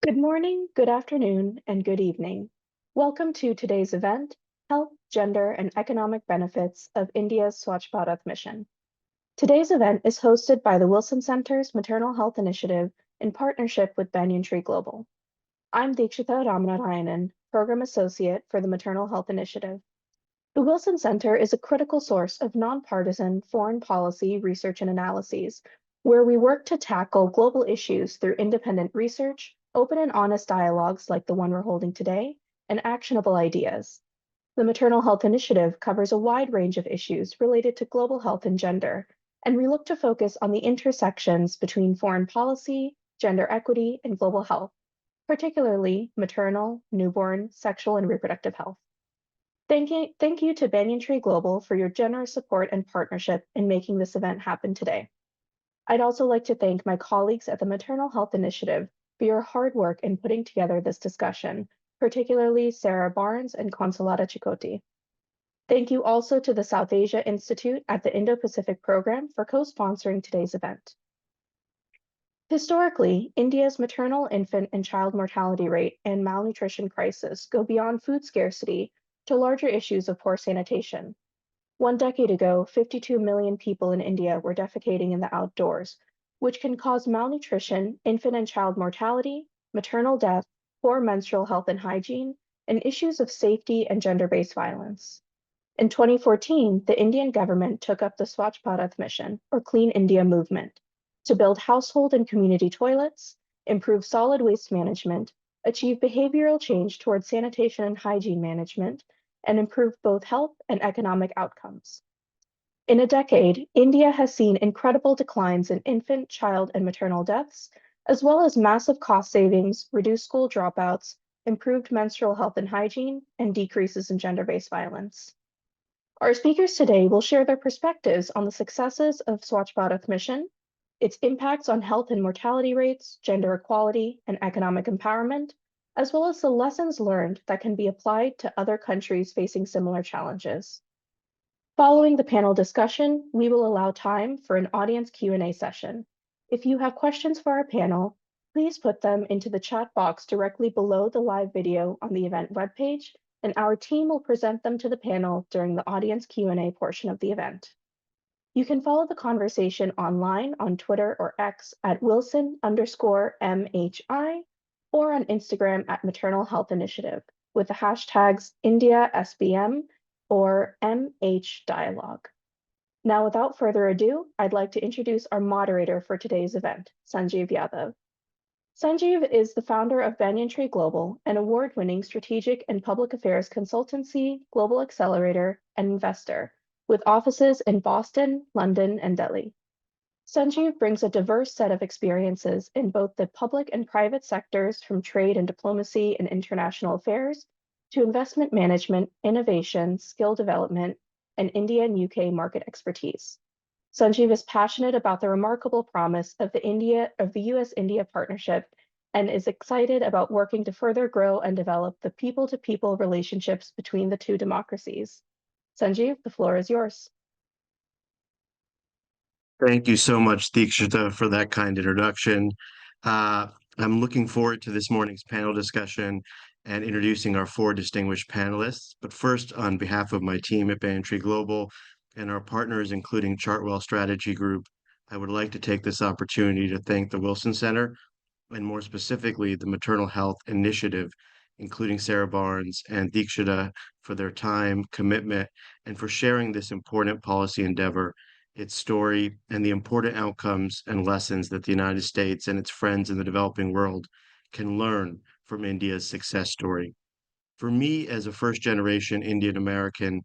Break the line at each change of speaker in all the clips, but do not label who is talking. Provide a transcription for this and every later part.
Good morning, good afternoon, and good evening. Welcome to today's event, Health, Gender, and Economic Benefits of India's Swachh Bharat Mission. Today's event is hosted by the Wilson Center's Maternal Health Initiative in partnership with Banyan Tree Global. I'm Deekshita Ramanarayanan, Program Associate for the Maternal Health Initiative. The Wilson Center is a critical source of nonpartisan foreign policy research and analyses, where we work to tackle global issues through independent research, open and honest dialogues like the one we're holding today, and actionable ideas. The Maternal Health Initiative covers a wide range of issues related to global health and gender, and we look to focus on the intersections between foreign policy, gender equity, and global health, particularly maternal, newborn, sexual, and reproductive health. Thank you to Banyan Tree Global for your generous support and partnership in making this event happen today. I'd also like to thank my colleagues at the Maternal Health Initiative for your hard work in putting together this discussion, particularly Sarah Barnes and Consolata Chicote. Thank you also to the South Asia Institute at the Indo-Pacific Program for co-sponsoring today's event. Historically, India's maternal, infant, and child mortality rate and malnutrition crisis go beyond food scarcity to larger issues of poor sanitation. 1 decade ago, 52 million people in India were defecating in the outdoors, which can cause malnutrition, infant and child mortality, maternal death, poor menstrual health and hygiene, and issues of safety and gender-based violence. In 2014, the Indian government took up the Swachh Bharat Mission, or Clean India movement, to build household and community toilets, improve solid waste management, achieve behavioral change towards sanitation and hygiene management, and improve both health and economic outcomes. In a decade, India has seen incredible declines in infant, child, and maternal deaths, as well as massive cost savings, reduced school dropouts, improved menstrual health and hygiene, and decreases in gender-based violence. Our speakers today will share their perspectives on the successes of Swachh Bharat Mission, its impacts on health and mortality rates, gender equality, and economic empowerment, as well as the lessons learned that can be applied to other countries facing similar challenges. Following the panel discussion, we will allow time for an audience Q&A session. If you have questions for our panel, please put them into the chat box directly below the live video on the event webpage, and our team will present them to the panel during the audience Q&A portion of the event. You can follow the conversation online on Twitter or X at Wilson_MHI, or on Instagram at Maternal Health Initiative with the hashtags IndiaSBM or MHDialogue. Now, without further ado, I'd like to introduce our moderator for today's event, Sanjeev Yadav. Sanjeev is the founder of Banyan Tree Global, an award-winning strategic and public affairs consultancy, global accelerator, and investor, with offices in Boston, London, and Delhi. Sanjeev brings a diverse set of experiences in both the public and private sectors, from trade and diplomacy and international affairs to investment management, innovation, skill development, and India and UK market expertise. Sanjeev is passionate about the remarkable promise of the US-India partnership and is excited about working to further grow and develop the people-to-people relationships between the two democracies. Sanjeev, the floor is yours.
Thank you so much, Deekshita, for that kind introduction. I'm looking forward to this morning's panel discussion and introducing our four distinguished panelists. But first, on behalf of my team at Banyan Tree Global and our partners, including Chartwell Strategy Group, I would like to take this opportunity to thank the Wilson Center, and more specifically, the Maternal Health Initiative, including Sarah Barnes and Deekshita, for their time, commitment, and for sharing this important policy endeavor, its story, and the important outcomes and lessons that the United States and its friends in the developing world can learn from India's success story. For me, as a first-generation Indian American,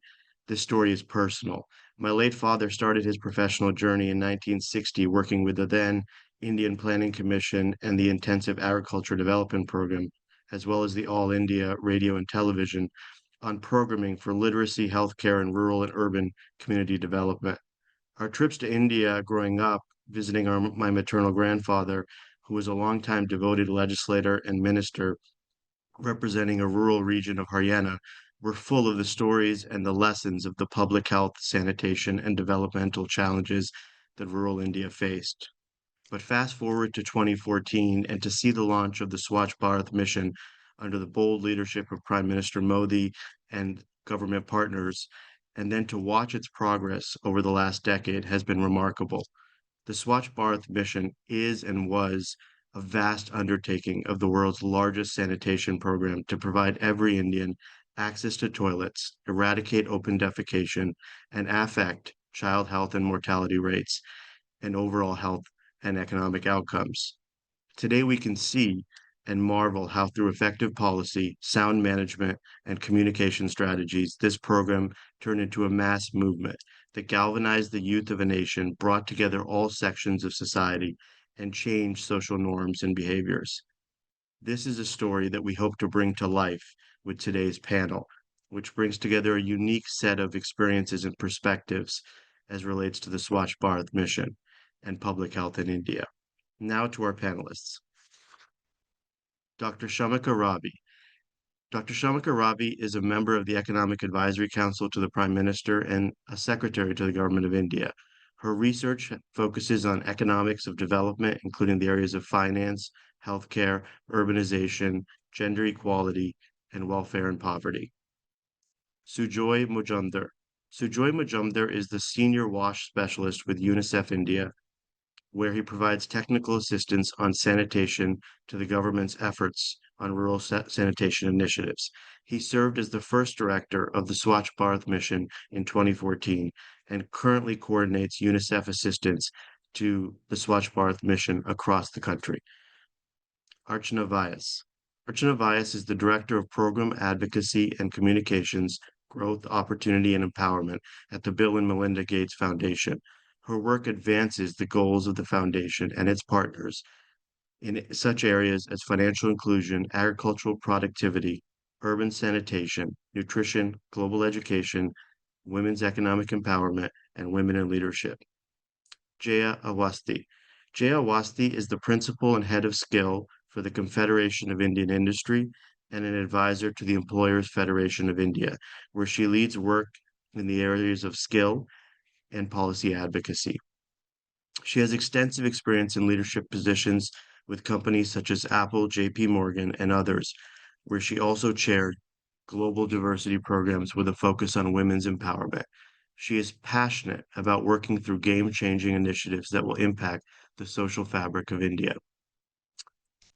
this story is personal. My late father started his professional journey in 1960 working with the then Indian Planning Commission and the Intensive Agriculture Development Program, as well as the All India Radio and Television, on programming for literacy, healthcare, and rural and urban community development. Our trips to India growing up, visiting my maternal grandfather, who was a longtime devoted legislator and minister representing a rural region of Haryana, were full of the stories and the lessons of the public health, sanitation, and developmental challenges that rural India faced. But fast forward to 2014 and to see the launch of the Swachh Bharat Mission under the bold leadership of Prime Minister Modi and government partners, and then to watch its progress over the last decade has been remarkable. The Swachh Bharat Mission is and was a vast undertaking of the world's largest sanitation program to provide every Indian access to toilets, eradicate open defecation, and affect child health and mortality rates and overall health and economic outcomes. Today, we can see and marvel how, through effective policy, sound management, and communication strategies, this program turned into a mass movement that galvanized the youth of a nation, brought together all sections of society, and changed social norms and behaviors. This is a story that we hope to bring to life with today's panel, which brings together a unique set of experiences and perspectives as relates to the Swachh Bharat mission and public health in India. Now to our panelists. Dr. Shamika Ravi. Dr. Shamika Ravi is a member of the Economic Advisory Council to the Prime Minister and a secretary to the Government of India. Her research focuses on economics of development, including the areas of finance, healthcare, urbanization, gender equality, and welfare and poverty. Sujoy Mujumdar. Sujoy Mujumdar is the senior WASH specialist with UNICEF India, where he provides technical assistance on sanitation to the government's efforts on rural sanitation initiatives. He served as the first director of the Swachh Bharat Mission in 2014 and currently coordinates UNICEF assistance to the Swachh Bharat Mission across the country. Archana Vyas. Archana Vyas is the Director of Program Advocacy and Communications, Growth, Opportunity, and Empowerment at the Bill and Melinda Gates Foundation. Her work advances the goals of the foundation and its partners in such areas as financial inclusion, agricultural productivity, urban sanitation, nutrition, global education, women's economic empowerment, and women in leadership. Jaya Awasthi. Jaya Awasthi is the principal and head of skill for the Confederation of Indian Industry and an advisor to the Employers Federation of India, where she leads work in the areas of skill and policy advocacy. She has extensive experience in leadership positions with companies such as Apple, JP Morgan, and others, where she also chaired global diversity programs with a focus on women's empowerment. She is passionate about working through game-changing initiatives that will impact the social fabric of India.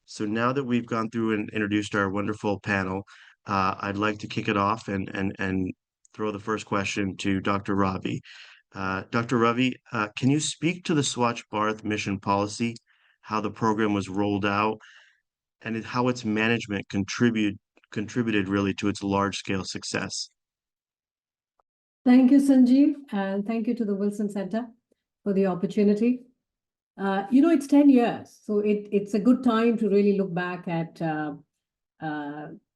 So now that we've gone through and introduced our wonderful panel, I'd like to kick it off and throw the first question to Dr. Ravi. Dr. Ravi, can you speak to the Swachh Bharat mission policy, how the program was rolled out, and how its management contributed really to its large-scale success?
Thank you, Sanjeev, and thank you to the Wilson Center for the opportunity. It's 10 years, so it's a good time to really look back at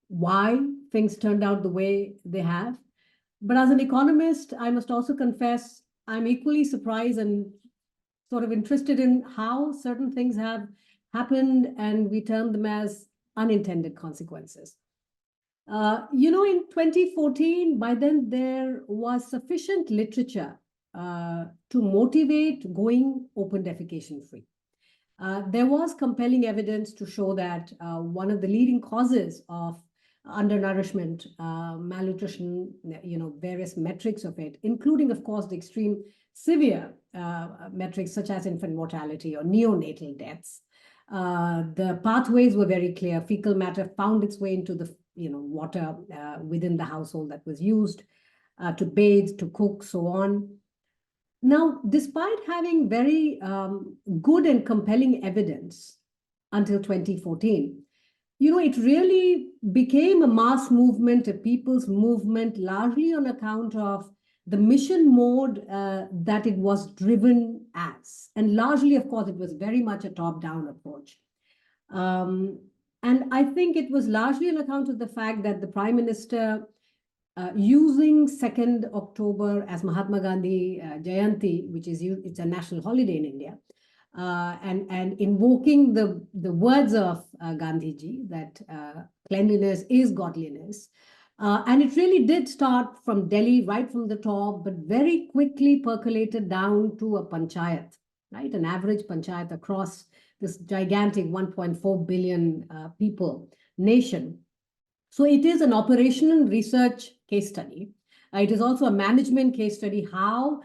why things turned out the way they have. But as an economist, I must also confess, I'm equally surprised and sort of interested in how certain things have happened and we term them as unintended consequences. In 2014, by then there was sufficient literature to motivate going open defecation free. There was compelling evidence to show that one of the leading causes of undernourishment, malnutrition, various metrics of it, including, of course, the extreme severe metrics such as infant mortality or neonatal deaths. The pathways were very clear. Fecal matter found its way into the water within the household that was used to bathe, to cook, so on. Now, despite having very good and compelling evidence until 2014, it really became a mass movement, a people's movement, largely on account of the mission mode that it was driven as. And largely, of course, it was very much a top-down approach. And I think it was largely on account of the fact that the Prime Minister, using 2nd October as Mahatma Gandhi Jayanti, which is it's a national holiday in India, and invoking the words of Gandhiji that cleanliness is godliness. And it really did start from Delhi, right from the top, but very quickly percolated down to a panchayat right? An average panchayat across this gigantic 1.4 billion people nation. So it is an operational research case study. It is also a management case study, how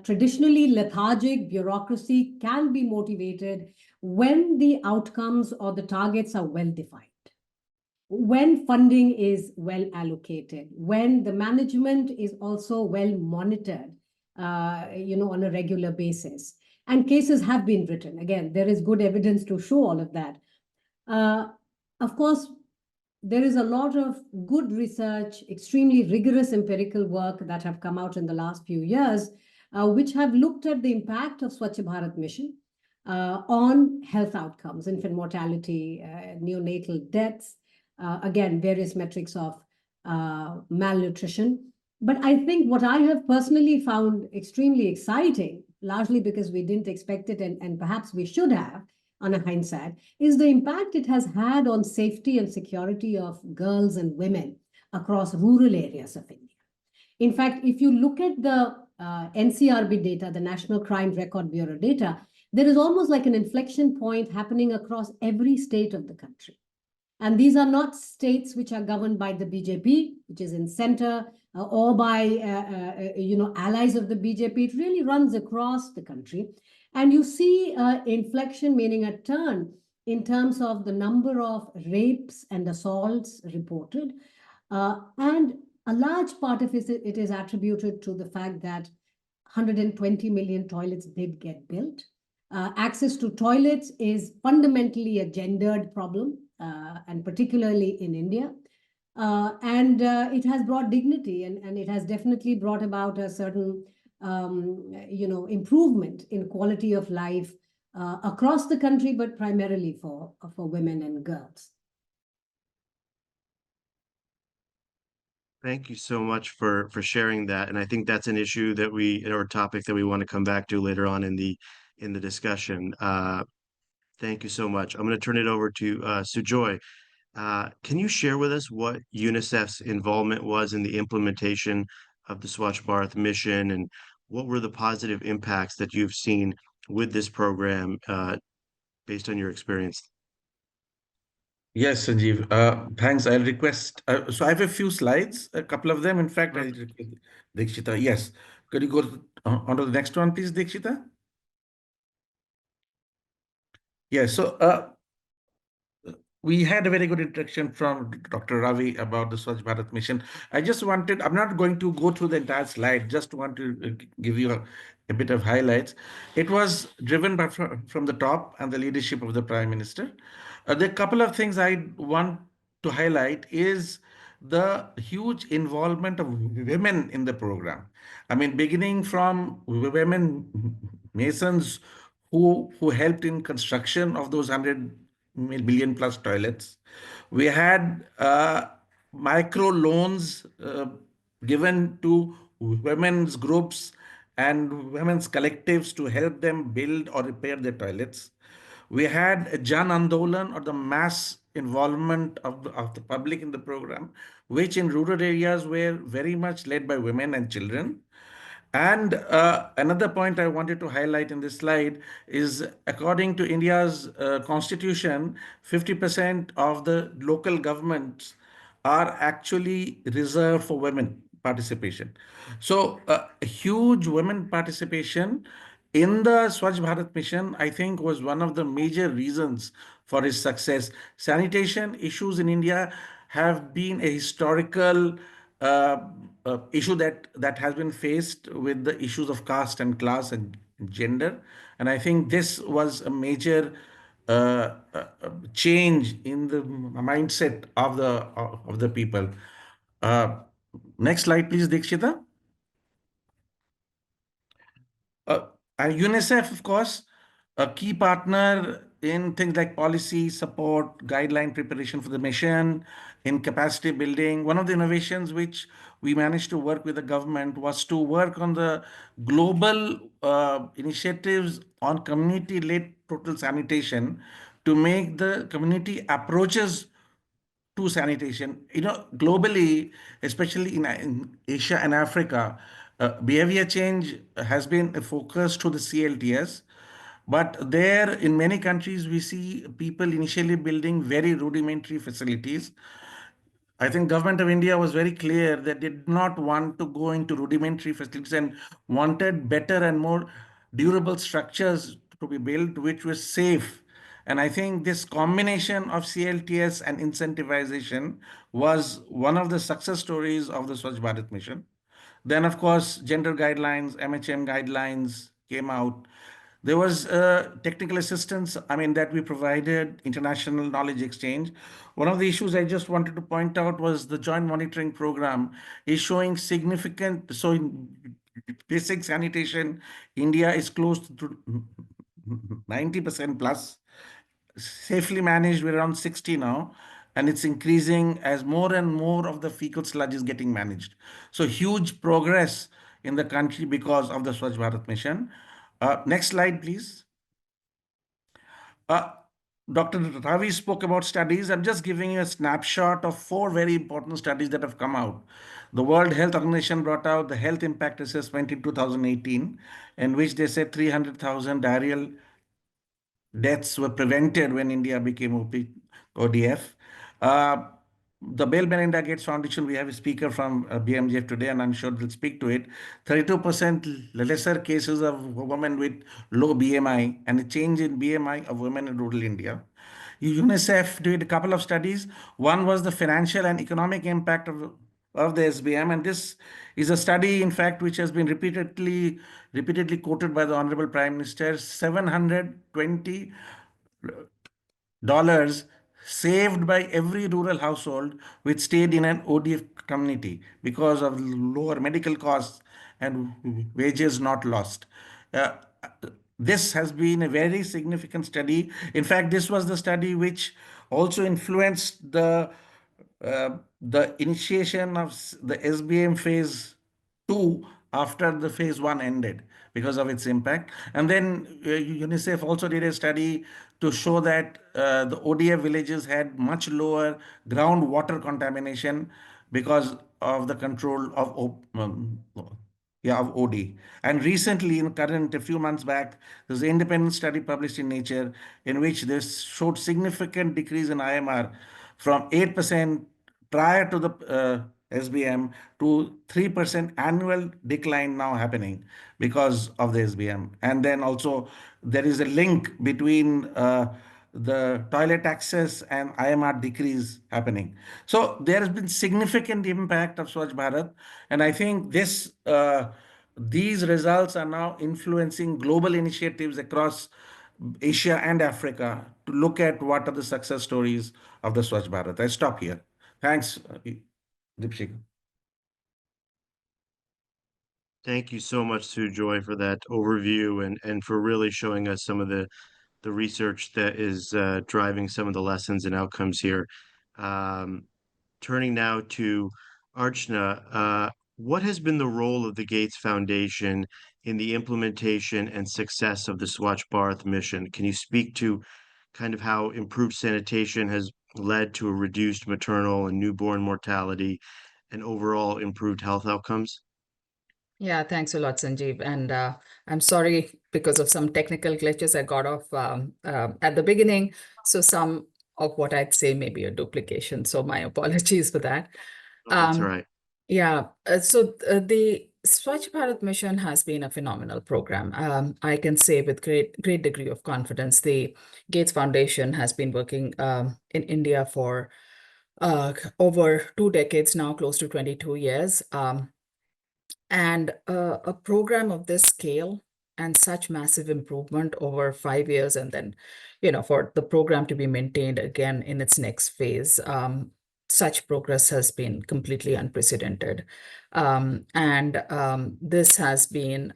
traditionally lethargic bureaucracy can be motivated when the outcomes or the targets are well defined, when funding is well allocated, when the management is also well monitored, on a regular basis. And cases have been written. Again, there is good evidence to show all of that. Of course, there is a lot of good research, extremely rigorous empirical work that have come out in the last few years, which have looked at the impact of Swachh Bharat Mission on health outcomes, infant mortality, neonatal deaths, again, various metrics of malnutrition. But I think what I have personally found extremely exciting, largely because we didn't expect it and perhaps we should have, on a hindsight, is the impact it has had on safety and security of girls and women across rural areas of India. In fact, if you look at the NCRB data, the National Crime Record Bureau data, there is almost like an inflection point happening across every state of the country. And these are not states which are governed by the BJP, which is in center, or by allies of the BJP. It really runs across the country. And you see inflection, meaning a turn in terms of the number of rapes and assaults reported. And a large part of it is attributed to the fact that 120 million toilets did get built. Access to toilets is fundamentally a gendered problem, and particularly in India. And it has brought dignity, and it has definitely brought about a certain improvement in quality of life across the country, but primarily for women and girls.
Thank you so much for sharing that. And I think that's an issue that or a topic that we want to come back to later on in the discussion. Thank you so much. I'm going to turn it over to Sujoy. Can you share with us what UNICEF's involvement was in the implementation of the Swachh Bharat mission, and what were the positive impacts that you've seen with this program based on your experience?
Yes, Sanjeev. Thanks. I'll request. So I have a few slides, a couple of them. In fact, I'll request Dikshita. Yes. Could you go on to the next one, please, Dikshita? Yes. So we had a very good introduction from Dr. Ravi about the Swachh Bharat mission. I'm not going to go through the entire slide, just want to give you a bit of highlights. It was driven from the top and the leadership of the Prime Minister. The couple of things I want to highlight is the huge involvement of women in the program. I mean, beginning from women masons who helped in construction of those 100 billion plus toilets. We had micro loans given to women's groups and women's collectives to help them build or repair their toilets. We had a Jan Andolan, or the mass involvement of the public in the program, which in rural areas were very much led by women and children. And another point I wanted to highlight in this slide is, according to India's constitution, 50% of the local governments are actually reserved for women participation. So huge women participation in the Swachh Bharat mission, I think, was one of the major reasons for its success. Sanitation issues in India have been a historical issue that has been faced with the issues of caste and class and gender. And I think this was a major change in the mindset of the people. Next slide, please, Dikshita. And UNICEF, of course, a key partner in things like policy support, guideline preparation for the mission, in capacity building. One of the innovations which we managed to work with the government was to work on the global initiatives on community-led total sanitation to make the community approaches to sanitation. Globally, especially in Asia and Africa, Behavior change has been a focus to the CLTS, but there in many countries we see people initially building very rudimentary facilities. I think government of India was very clear that they did not want to go into rudimentary facilities and wanted better and more durable structures to be built, which was safe. And I think this combination of CLTS and incentivization was one of the success stories of the Swachh Bharat mission. Then, of course, gender guidelines, MHM guidelines came out. There was technical assistance, I mean, that we provided, international knowledge exchange. One of the issues I just wanted to point out was the joint monitoring program is showing significant, so in basic sanitation, India is close to 90% plus. Safely managed, we're around 60 now, and it's increasing as more and more of the fecal sludge is getting managed. So huge progress in the country because of the Swachh Bharat mission. Next slide, please. Uh, Dr. Ravi spoke about studies. I'm just giving you a snapshot of 4 very important studies that have come out. The World Health Organization brought out the Health Impact Assessment in 2018, in which they said 300,000 diarrheal deaths were prevented when India became ODF. Uh, the Bill Melinda Gates Foundation, we have a speaker from BMGF today, and I'm sure they'll speak to it. 32% lesser cases of women with low BMI and a change in BMI of women in rural India. UNICEF did a couple of studies. One was the financial and economic impact of the SBM, and this is a study, in fact, which has been repeatedly quoted by the Honorable Prime Minister. $720 saved by every rural household which stayed in an ODF community because of lower medical costs and wages not lost. This has been a very significant study. In fact, this was the study which also influenced the initiation of the SBM phase 2 after the phase 1 ended because of its impact. And then UNICEF also did a study to show that the ODF villages had much lower groundwater contamination because of the control of of OD. And recently, in current, a few months back, there's an independent study published in Nature in which this showed significant decrease in IMR from 8% prior to the SBM to 3% annual decline now happening because of the SBM. And then also there is a link between the toilet access and IMR decrease happening. So there has been significant impact of Swachh Bharat, and I think these results are now influencing global initiatives across Asia and Africa to look at what are the success stories of the Swachh Bharat. I stop here. Thanks, Deepshika.
Thank you so much, Sujoy, for that overview and for really showing us some of the research that is driving some of the lessons and outcomes here. Turning now to Archana, what has been the role of the Gates Foundation in the implementation and success of the Swachh Bharat mission? Can you speak to kind of how improved sanitation has led to a reduced maternal and newborn mortality and overall improved health outcomes?
Yeah, thanks a lot, Sanjeev. And I'm sorry, because of some technical glitches, I got off at the beginning. So some of what I'd say may be a duplication. So my apologies for that.
Oh, that's all right.
Yeah, the Swachh Bharat mission has been a phenomenal program. I can say with great degree of confidence, the Gates Foundation has been working in India for over 2 decades now, close to 22 years. And a program of this scale and such massive improvement over 5 years, and then, for the program to be maintained again in its next phase, such progress has been completely unprecedented. This has been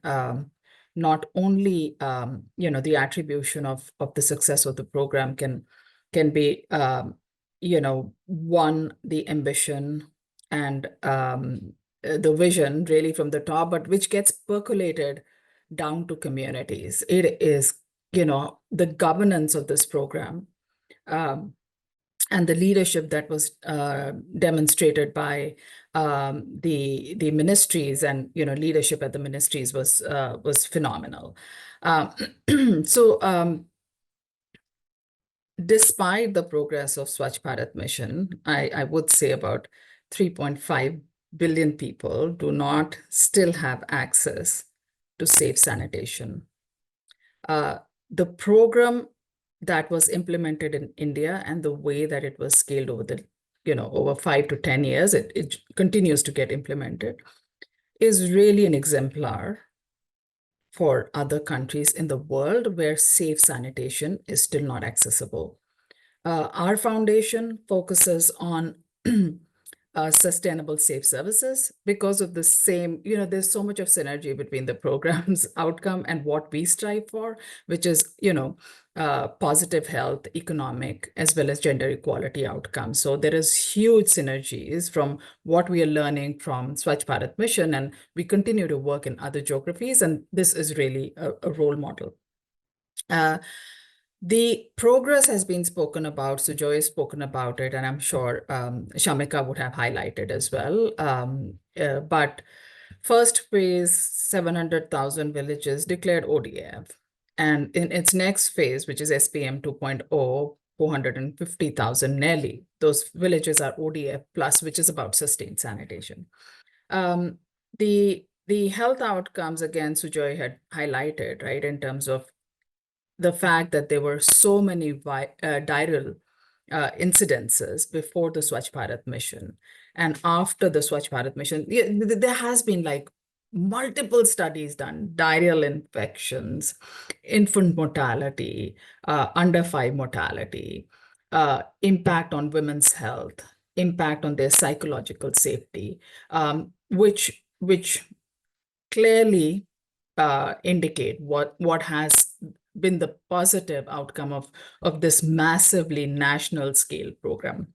not only, the attribution of the success of the program can be, one, the ambition and the vision really from the top, but which gets percolated down to communities. It is, the governance of this program and the leadership that was demonstrated by the ministries, and leadership at the ministries was phenomenal. So despite the progress of Swachh Bharat Mission, I would say about 3.5 billion people do not still have access to safe sanitation. The program that was implemented in India and the way that it was scaled over the, over 5 to 10 years, it continues to get implemented, is really an exemplar for other countries in the world where safe sanitation is still not accessible. Our foundation focuses on sustainable safe services because of the same, there's so much of synergy between the program's outcome and what we strive for, which is, positive health, economic, as well as gender equality outcomes. So there is huge synergies from what we are learning from Swachh Bharat Mission, and we continue to work in other geographies, and this is really a role model. The progress has been spoken about, Sujoy has spoken about it, and I'm sure Shamika would have highlighted as well. But first phase, 700,000 villages declared ODF. And in its next phase, which is SPM 2.0, 450,000 nearly, those villages are ODF plus, which is about sustained sanitation. The health outcomes, again, Sujoy had highlighted, right, in terms of the fact that there were so many diarrheal incidences before the Swachh Bharat Mission and after the Swachh Bharat Mission. There has been like multiple studies done: diarrheal infections, infant mortality, under 5 mortality, impact on women's health, impact on their psychological safety, which clearly indicate what has been the positive outcome of this massively national scale program.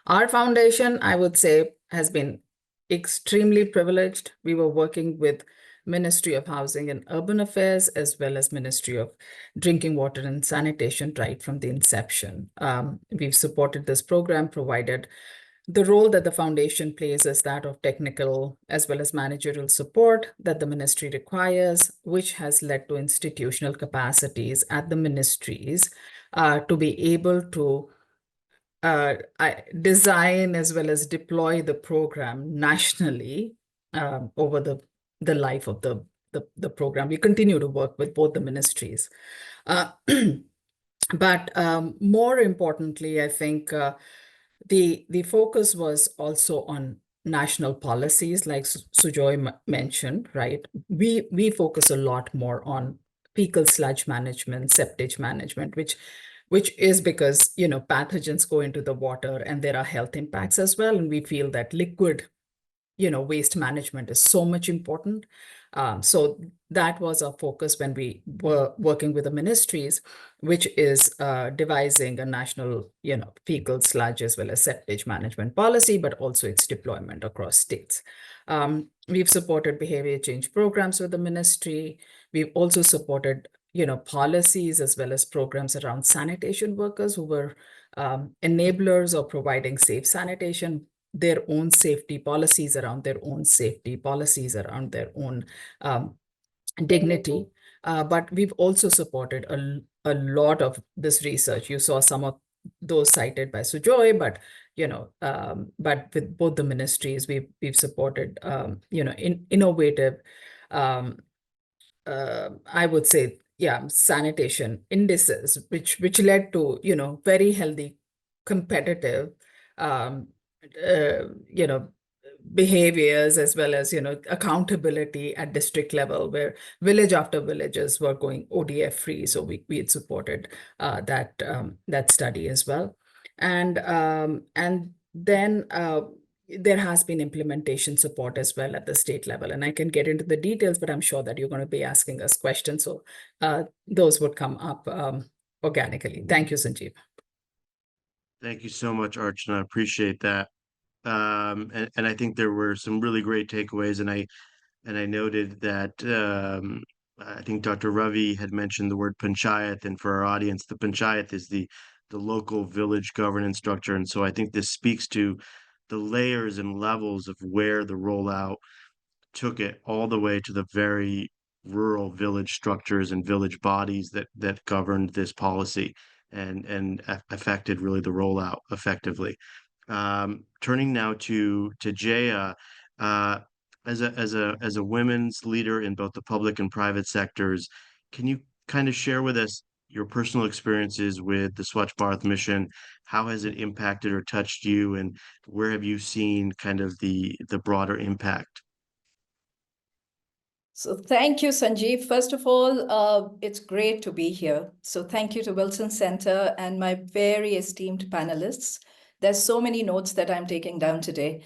Our foundation, I would say, has been extremely privileged. We were working with Ministry of Housing and Urban Affairs, as well as Ministry of Drinking Water and Sanitation right from the inception. We've supported this program, provided the role that the foundation plays is that of technical as well as managerial support that the ministry requires, which has led to institutional capacities at the ministries to be able to design as well as deploy the program nationally over the life of the program. We continue to work with both the ministries. But more importantly, I think the focus was also on national policies, like Sujoy mentioned, right? We focus a lot more on fecal sludge management, septage management, which is because, pathogens go into the water and there are health impacts as well. And we feel that liquid, waste management is so much important. So that was our focus when we were working with the ministries, which is devising a national, fecal sludge as well as septage management policy, but also its deployment across states. We've supported behavior change programs with the ministry. We've also supported, policies as well as programs around sanitation workers who were enablers of providing safe sanitation, their own safety policies around their own safety, policies around their own dignity. But we've also supported a lot of this research. You saw some of those cited by Sujoy, but but with both the ministries, we've supported innovative, I would say, sanitation indices, which led to very healthy, competitive, behaviors as well as accountability at district level, where village after villages were going ODF free. So we had supported that study as well, and then there has been implementation support as well at the state level, and I can get into the details, but I'm sure that you're going to be asking us questions, so those would come up organically. Thank you, Sanjeev.
Thank you so much, Archana. I appreciate that. And I think there were some really great takeaways, and I noted that I think Dr. Ravi had mentioned the word panchayat, and for our audience, the panchayat is the the local village governance structure. And so I think this speaks to the layers and levels of where the rollout took it all the way to the very rural village structures and village bodies that governed this policy and affected really the rollout effectively. Turning now to Jaya, uh, as a women's leader in both the public and private sectors, can you kind of share with us your personal experiences with the Swachh Bharat mission? How has it impacted or touched you, and where have you seen kind of the broader impact?
So thank you, Sanjeev. First of all, it's great to be here. So thank you to Wilson Center and my very esteemed panelists. There's so many notes that I'm taking down today.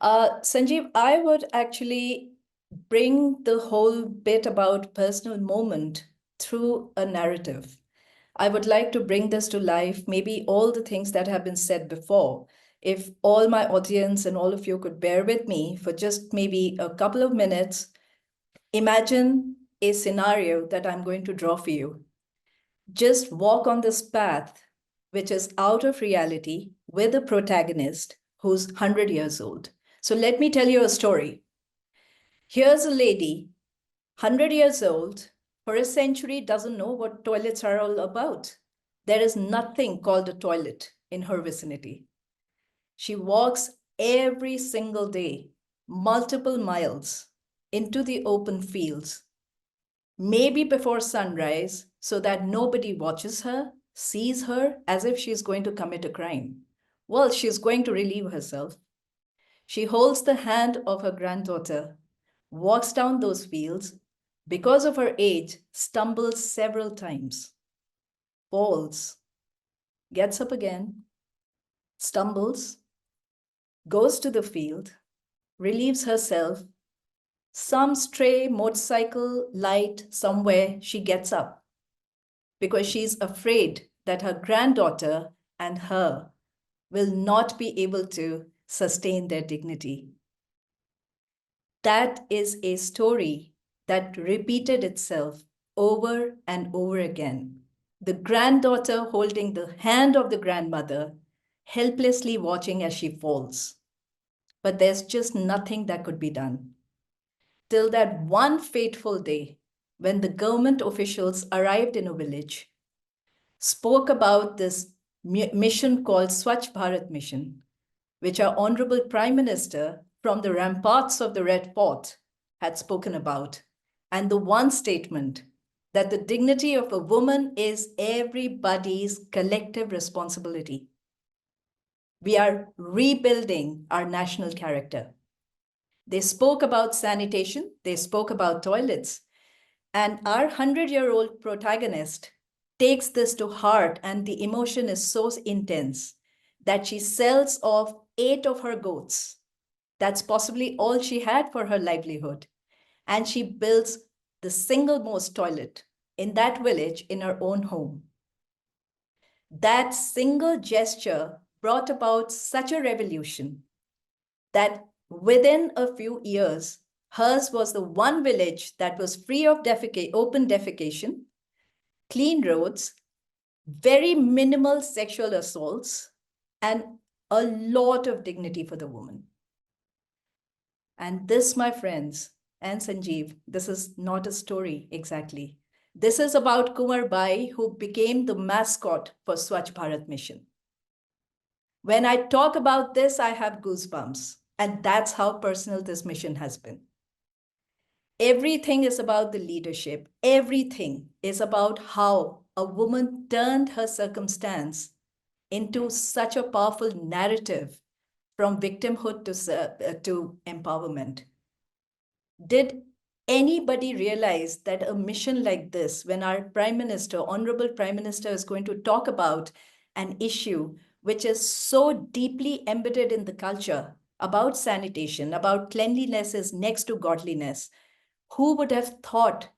Sanjeev, I would actually bring the whole bit about personal moment through a narrative. I would like to bring this to life, maybe all the things that have been said before. If all my audience and all of you could bear with me for just maybe a couple of minutes, imagine a scenario that I'm going to draw for you. Just walk on this path, which is out of reality, with a protagonist who's 100 years old. So let me tell you a story. Here's a lady, 100 years old, for a century doesn't know what toilets are all about. There is nothing called a toilet in her vicinity. She walks every single day, multiple miles, into the open fields, maybe before sunrise, so that nobody watches her, sees her as if she's going to commit a crime. Well, she's going to relieve herself. She holds the hand of her granddaughter, walks down those fields, because of her age, stumbles several times, falls, gets up again, stumbles, goes to the field, relieves herself. Some stray motorcycle light somewhere, she gets up because she's afraid that her granddaughter and her will not be able to sustain their dignity. That is a story that repeated itself over and over again. The granddaughter holding the hand of the grandmother, helplessly watching as she falls. But there's just nothing that could be done. Till that one fateful day when the government officials arrived in a village, spoke about this mission called Swachh Bharat Mission, which our Honorable Prime Minister from the ramparts of the Red Fort had spoken about, and the one statement that the dignity of a woman is everybody's collective responsibility. We are rebuilding our national character. They spoke about sanitation, they spoke about toilets, and our 100-year-old protagonist takes this to heart, and the emotion is so intense that she sells off 8 of her goats. That's possibly all she had for her livelihood. And she builds the single most toilet in that village in her own home. That single gesture brought about such a revolution that within a few years, hers was the one village that was free of open defecation, clean roads, very minimal sexual assaults, and a lot of dignity for the woman. And this, my friends, and Sanjeev, this is not a story exactly. This is about Kumar Bai, who became the mascot for Swachh Bharat Mission. When I talk about this, I have goosebumps, and that's how personal this mission has been. Everything is about the leadership. Everything is about how a woman turned her circumstance into such a powerful narrative from victimhood to empowerment. Did anybody realize that a mission like this, when our Prime Minister, Honorable Prime Minister, is going to talk about an issue which is so deeply embedded in the culture about sanitation, about cleanliness is next to godliness, who would have thought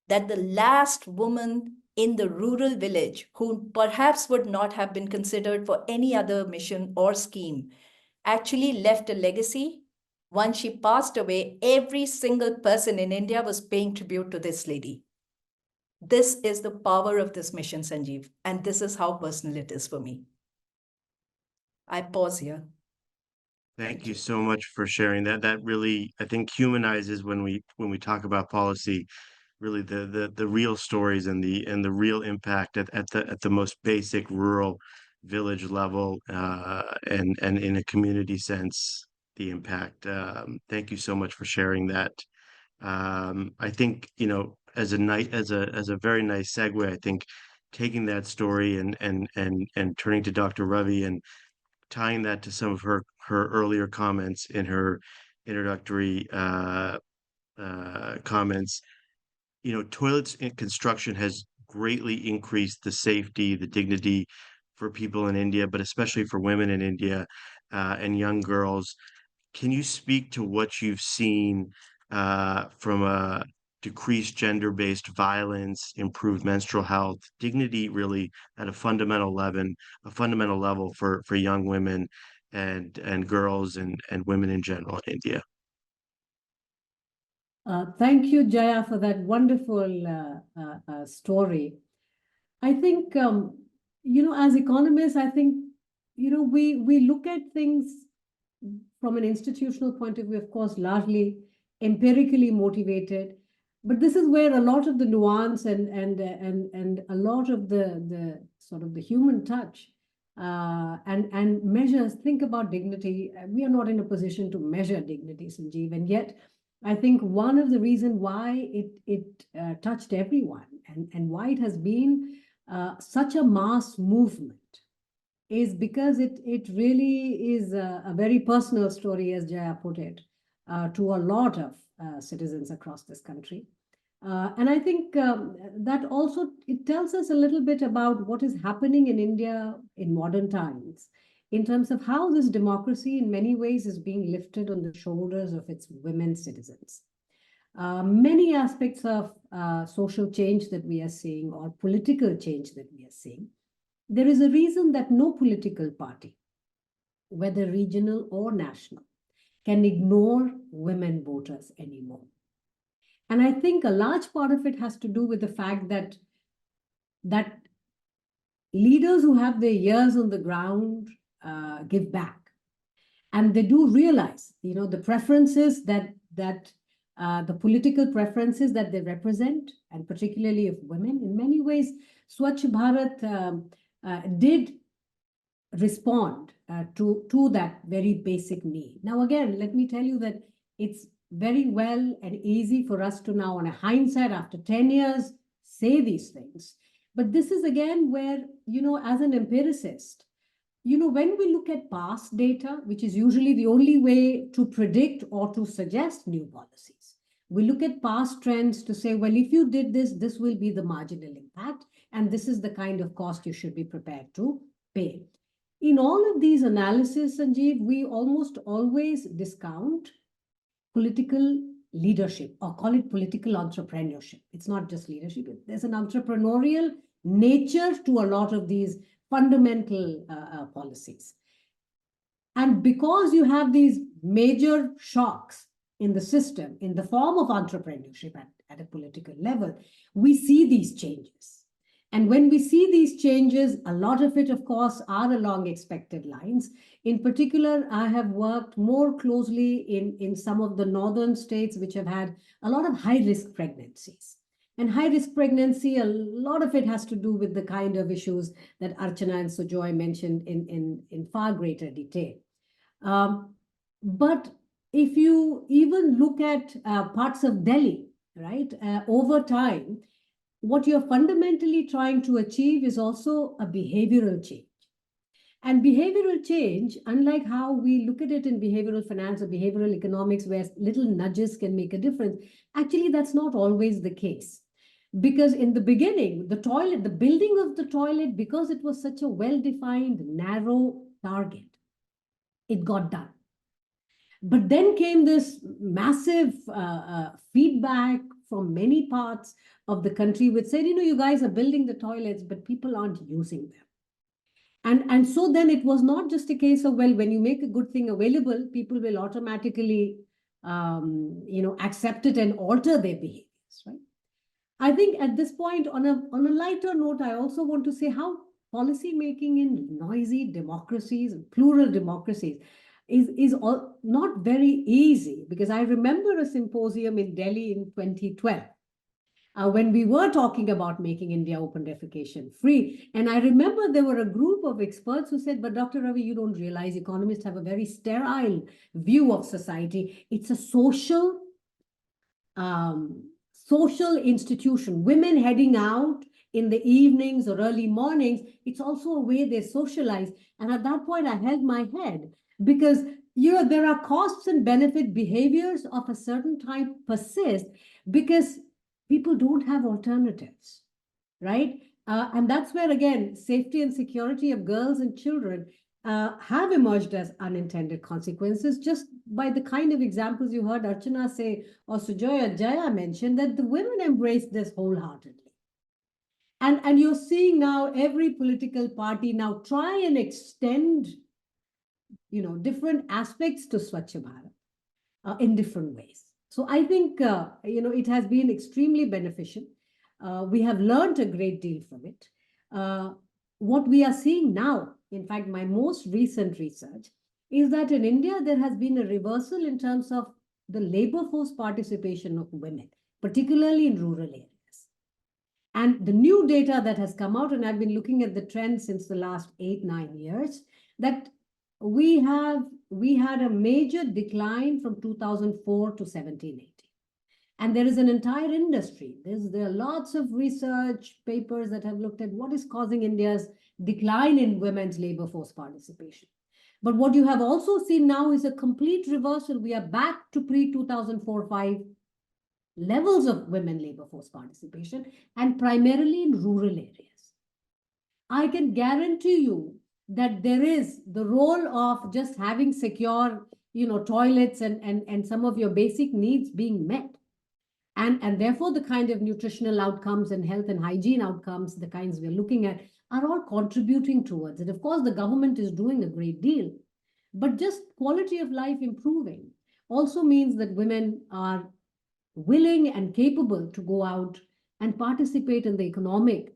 that the last woman in the rural village, who perhaps would not have been considered for any other mission or scheme, actually left a legacy? Once she passed away, every single person in India was paying tribute to this lady. This is the power of this mission, Sanjeev, and this is how personal it is for me. I pause here.
Thank you so much for sharing that. That really, I think, humanizes when we talk about policy, really the real stories and the real impact at the most basic rural village level, and in a community sense, the impact. Thank you so much for sharing that. I think, as a very nice segue, I think taking that story and turning to Dr. Ravi and tying that to some of her earlier comments in her introductory comments. Toilets in construction has greatly increased the safety, the dignity for people in India, but especially for women in India, and young girls. Can you speak to what you've seen, from a decreased gender-based violence, improved menstrual health, dignity, really at a fundamental level for young women and girls and women in general in India?
Thank you, Jaya, for that wonderful story. I think, as economists, I think, we look at things from an institutional point of view, of course, largely empirically motivated. But this is where a lot of the nuance and a lot of the sort of the human touch and measures. Think about dignity. We are not in a position to measure dignity, Sanjeev, and yet I think one of the reasons why it touched everyone and why it has been such a mass movement is because it really is a very personal story, as Jaya put it, to a lot of citizens across this country. And I think that also, it tells us a little bit about what is happening in India in modern times, in terms of how this democracy in many ways is being lifted on the shoulders of its women citizens. Many aspects of social change that we are seeing, or political change that we are seeing, there is a reason that no political party, whether regional or national, can ignore women voters anymore. And I think a large part of it has to do with the fact that leaders who have their ears on the ground give back. And they do realize, the preferences that the political preferences that they represent, and particularly of women, in many ways, Swachh Bharat did respond to that very basic need. Now, again, let me tell you that it's very well and easy for us to now, on a hindsight, after 10 years, say these things. But this is again where, as an empiricist, when we look at past data, which is usually the only way to predict or to suggest new policies, we look at past trends to say, well, if you did this, this will be the marginal impact, and this is the kind of cost you should be prepared to pay. In all of these analyses, Sanjeev, we almost always discount political leadership, or call it political entrepreneurship. It's not just leadership. There's an entrepreneurial nature to a lot of these fundamental policies. And because you have these major shocks in the system in the form of entrepreneurship at a political level, we see these changes. And when we see these changes, a lot of it, of course, are along expected lines. In particular, I have worked more closely in some of the northern states which have had a lot of high-risk pregnancies. And high-risk pregnancy, a lot of it has to do with the kind of issues that Archana and Sujoy mentioned in far greater detail. But if you even look at parts of Delhi, right, over time, what you're fundamentally trying to achieve is also a behavioral change. And behavioral change, unlike how we look at it in behavioral finance or behavioral economics, where little nudges can make a difference, actually that's not always the case. Because in the beginning, the building of the toilet, because it was such a well-defined, narrow target, it got done. But then came this massive feedback from many parts of the country which said, you guys are building the toilets, but people aren't using them. And so then it was not just a case of, well, when you make a good thing available, people will automatically, accept it and alter their behaviors, right? I think at this point, on a lighter note, I also want to say how policy making in noisy democracies, plural democracies, is not very easy, because I remember a symposium in Delhi in 2012. When we were talking about making India open defecation free. And I remember there were a group of experts who said, but Dr. Ravi, you don't realize economists have a very sterile view of society. It's a social institution. Women heading out in the evenings or early mornings, it's also a way they socialize. And at that point, I held my head, because there are costs and benefit behaviors of a certain type persist because people don't have alternatives, right? And that's where, again, safety and security of girls and children have emerged as unintended consequences, just by the kind of examples you heard Archana say, or Sujoy Jaya mentioned, that the women embraced this wholeheartedly. And you're seeing now every political party now try and extend, different aspects to Swachh Bharat in different ways. So I think, it has been extremely beneficial. We have learned a great deal from it. What we are seeing now, in fact, my most recent research, is that in India, there has been a reversal in terms of the labor force participation of women, particularly in rural areas. And the new data that has come out, and I've been looking at the trend since the last 8-9 years, that we had a major decline from 2004 to 17-18. And there is an entire industry. There are lots of research papers that have looked at what is causing India's decline in women's labor force participation. But what you have also seen now is a complete reversal. We are back to pre-2004-5 levels of women labor force participation, and primarily in rural areas. I can guarantee you that there is the role of just having secure, toilets and some of your basic needs being met. And therefore, the kind of nutritional outcomes and health and hygiene outcomes, the kinds we're looking at, are all contributing towards it. Of course, the government is doing a great deal, but just quality of life improving also means that women are willing and capable to go out and participate in the economic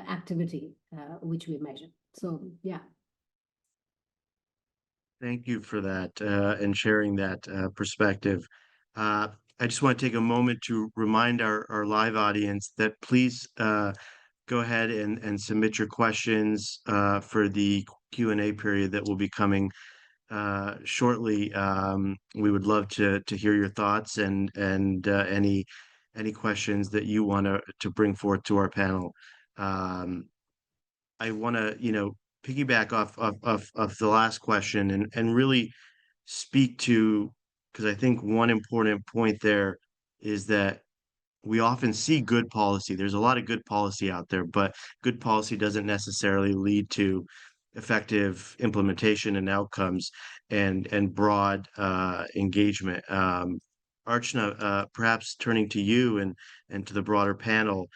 activity which we measure. So, yeah.
Thank you for that and sharing that perspective. I just want to take a moment to remind our live audience that please go ahead and submit your questions for the Q&A period that will be coming shortly. We would love to hear your thoughts and any questions that you want to bring forth to our panel. I want to piggyback off the last question and really speak to, because I think one important point there is that we often see good policy. There's a lot of good policy out there, but good policy doesn't necessarily lead to effective implementation and outcomes and broad engagement. Archana, perhaps turning to you and to the broader panel,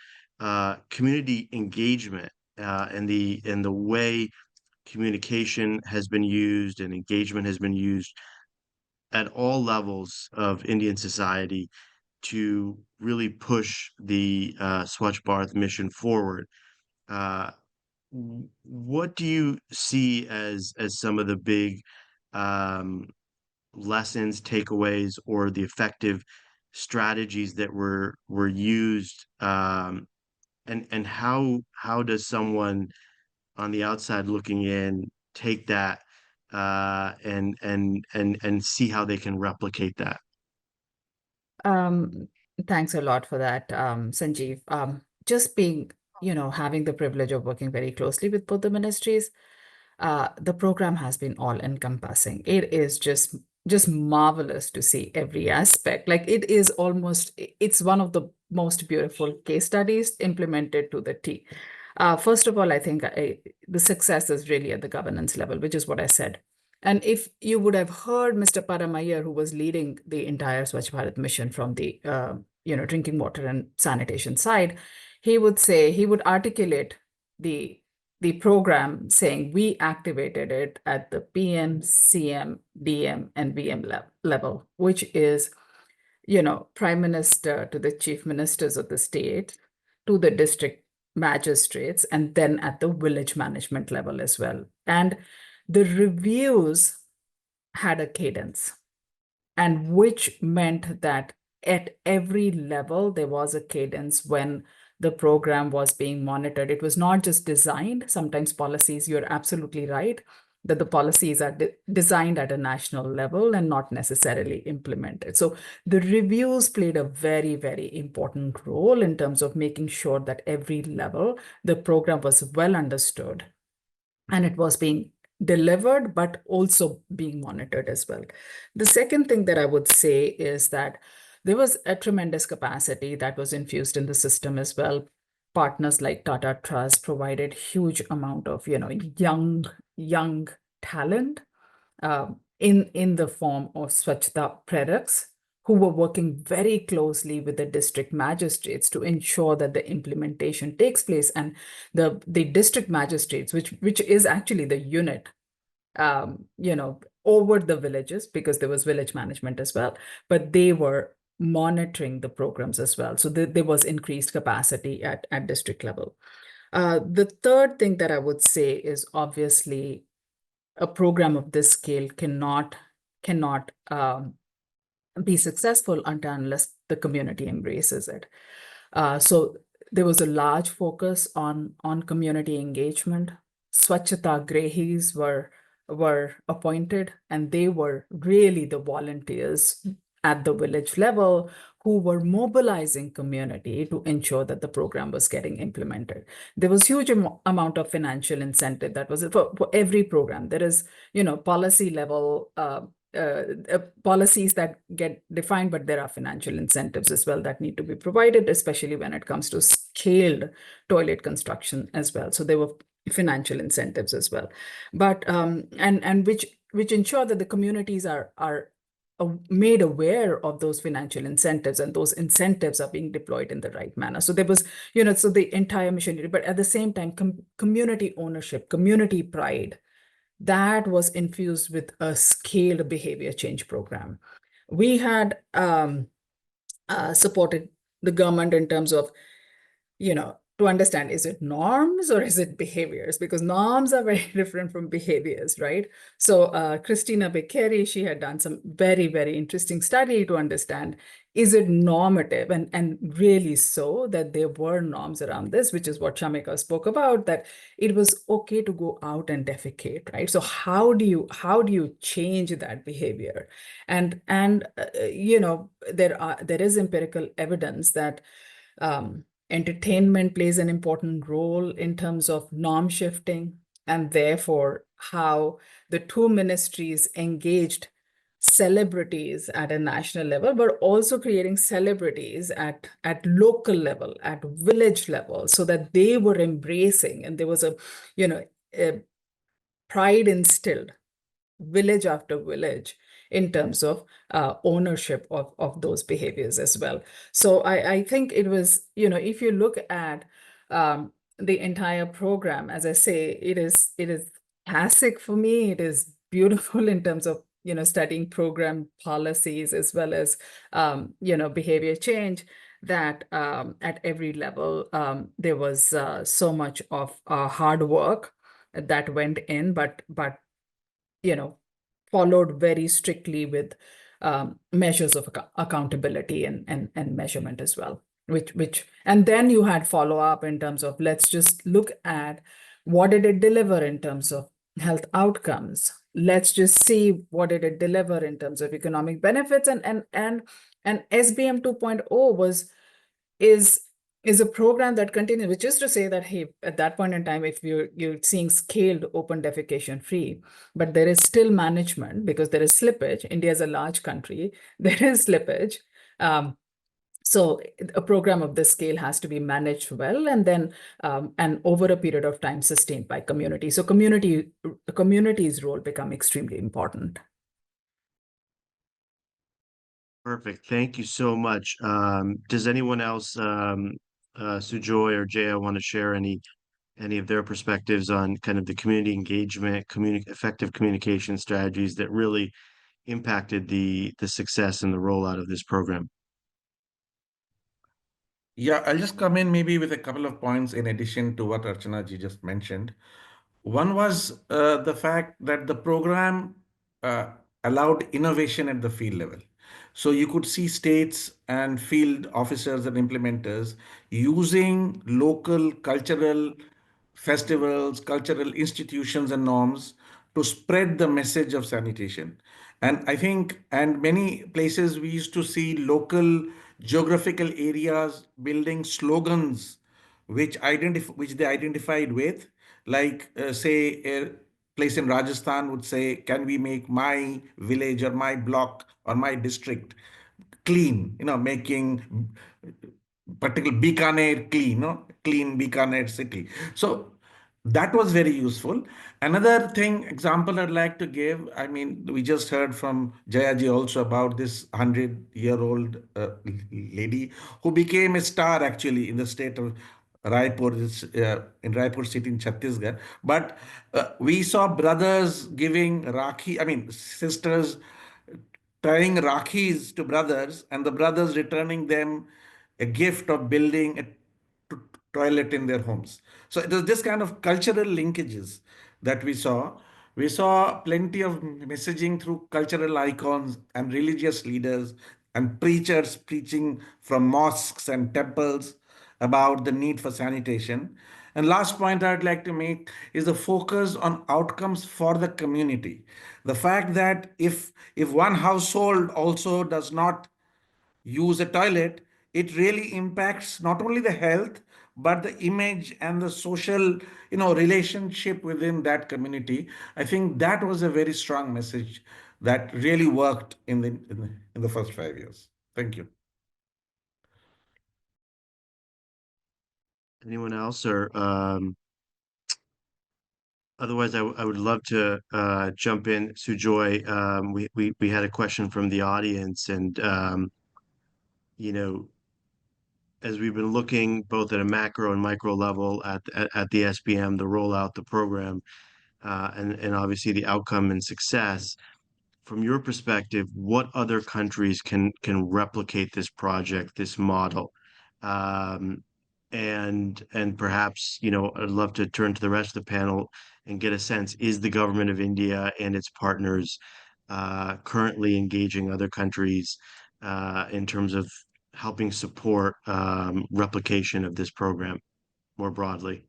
community engagement and the way communication has been used and engagement has been used at all levels of Indian society to really push the Swachh Bharat mission forward. What do you see as some of the big lessons, takeaways, or the effective strategies that were used, and how does someone on the outside looking in take that and see how they can replicate that?
Thanks a lot for that, Sanjeev. Just being, having the privilege of working very closely with both the ministries, the program has been all encompassing. It is just marvelous to see every aspect. Like it's one of the most beautiful case studies implemented to the T. First of all, I think the success is really at the governance level, which is what I said. And if you would have heard Mr. Paramaiyer, who was leading the entire Swachh Bharat mission from the drinking water and sanitation side, he would articulate the program saying we activated it at the PM, CM, DM, and VM level, which is, Prime Minister to the chief ministers of the state, to the district magistrates and then at the village management level as well. And the reviews had a cadence, and which meant that at every level there was a cadence when the program was being monitored. It was not just designed. Sometimes policies, you're absolutely right, that the policies are designed at a national level and not necessarily implemented. So the reviews played a very, very important role in terms of making sure that every level, the program was well understood and it was being delivered, but also being monitored as well. The second thing that I would say is that there was a tremendous capacity that was infused in the system as well. Partners like Tata Trust provided huge amount of, young talent in the form of Swachhta Preraks, who were working very closely with the district magistrates to ensure that the implementation takes place. And the district magistrates, which is actually the unit, over the villages, because there was village management as well, but they were monitoring the programs as well. So there was increased capacity at district level. The third thing that I would say is obviously a program of this scale cannot be successful unless the community embraces it. So there was a large focus on community engagement. Swachhata Grehis were appointed, and they were really the volunteers at the village level who were mobilizing community to ensure that the program was getting implemented. There was huge amount of financial incentive that was for every program. There is, policy level policies that get defined, but there are financial incentives as well that need to be provided, especially when it comes to scaled toilet construction as well. So there were financial incentives as well, but and which ensure that the communities are made aware of those financial incentives, and those incentives are being deployed in the right manner. So there was, so the entire mission, but at the same time, community ownership, community pride, that was infused with a scaled behavior change program. We had supported the government in terms of, to understand, is it norms or is it behaviors? Because norms are very different from behaviors, right? So Christina Beccari, she had done some very, very interesting study to understand, is it normative? And really so that there were norms around this, which is what Shamika spoke about, that it was okay to go out and defecate, right? So how do you change that behavior? And there is empirical evidence that entertainment plays an important role in terms of norm shifting, and therefore how the two ministries engaged celebrities at a national level, but also creating celebrities at local level, at village level, so that they were embracing, and there was a pride instilled village after village in terms of ownership of those behaviors as well. So I think it was, if you look at the entire program, as I say, it is classic for me. It is beautiful in terms of, studying program policies as well as, behavior change, that at every level, there was so much of hard work that went in, but followed very strictly with measures of accountability and measurement as well. And then you had follow up in terms of, let's just look at what did it deliver in terms of health outcomes. Let's just see what did it deliver in terms of economic benefits, and SBM 2.0 is a program that continues, which is to say that, hey, at that point in time, if you're seeing scaled open defecation free, but there is still management because there is slippage. India is a large country. There is slippage. So a program of this scale has to be managed well, and then and over a period of time sustained by community. So community's role become extremely important.
Perfect. Thank you so much. Does anyone else, Sujoy or Jaya, want to share any of their perspectives on kind of the community engagement, effective communication strategies that really impacted the success and the rollout of this program?
Yeah, I'll just come in maybe with a couple of points in addition to what Archana ji just mentioned. One was the fact that the program uh, allowed innovation at the field level. So you could see states and field officers and implementers using local cultural festivals, cultural institutions, and norms to spread the message of sanitation. And I think, and many places we used to see local geographical areas building slogans which they identified with, like say a place in Rajasthan would say, "Can we make my village or my block or my district clean?" Making particular Bikaner clean, no? Clean Bikaner city. So that was very useful. Another thing, example I'd like to give, I mean, we just heard from Jayaji also about this 100-year-old lady who became a star actually in the state of Raipur, in Raipur city in Chhattisgarh. But we saw brothers giving Rakhi, I mean, sisters tying Rakhis to brothers, and the brothers returning them a gift of building a toilet in their homes. So it was this kind of cultural linkages that we saw. We saw plenty of messaging through cultural icons and religious leaders and preachers preaching from mosques and temples about the need for sanitation. And last point I'd like to make is the focus on outcomes for the community. The fact that if one household also does not use a toilet, it really impacts not only the health but the image and the social, relationship within that community. I think that was a very strong message that really worked in the first 5 years. Thank you.
Anyone else, or otherwise, I would love to jump in. Sujoy, we had a question from the audience, and you know, as we've been looking both at a macro and micro level at the SBM, the rollout, the program, and obviously the outcome and success. From your perspective, what other countries can replicate this project, this model? And perhaps, I'd love to turn to the rest of the panel and get a sense, is the government of India and its partners currently engaging other countries in terms of helping support replication of this program more broadly?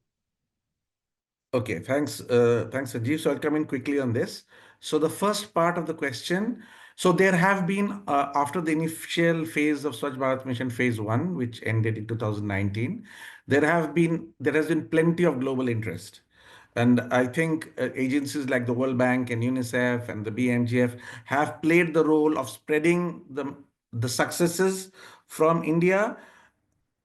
Okay, thanks, Ajit. So I'll come in quickly on this. So the first part of the question, so there have been, after the initial phase of Swachh Bharat Mission phase 1, which ended in 2019, there has been plenty of global interest. And I think agencies like the World Bank and UNICEF and the BMGF have played the role of spreading the successes from India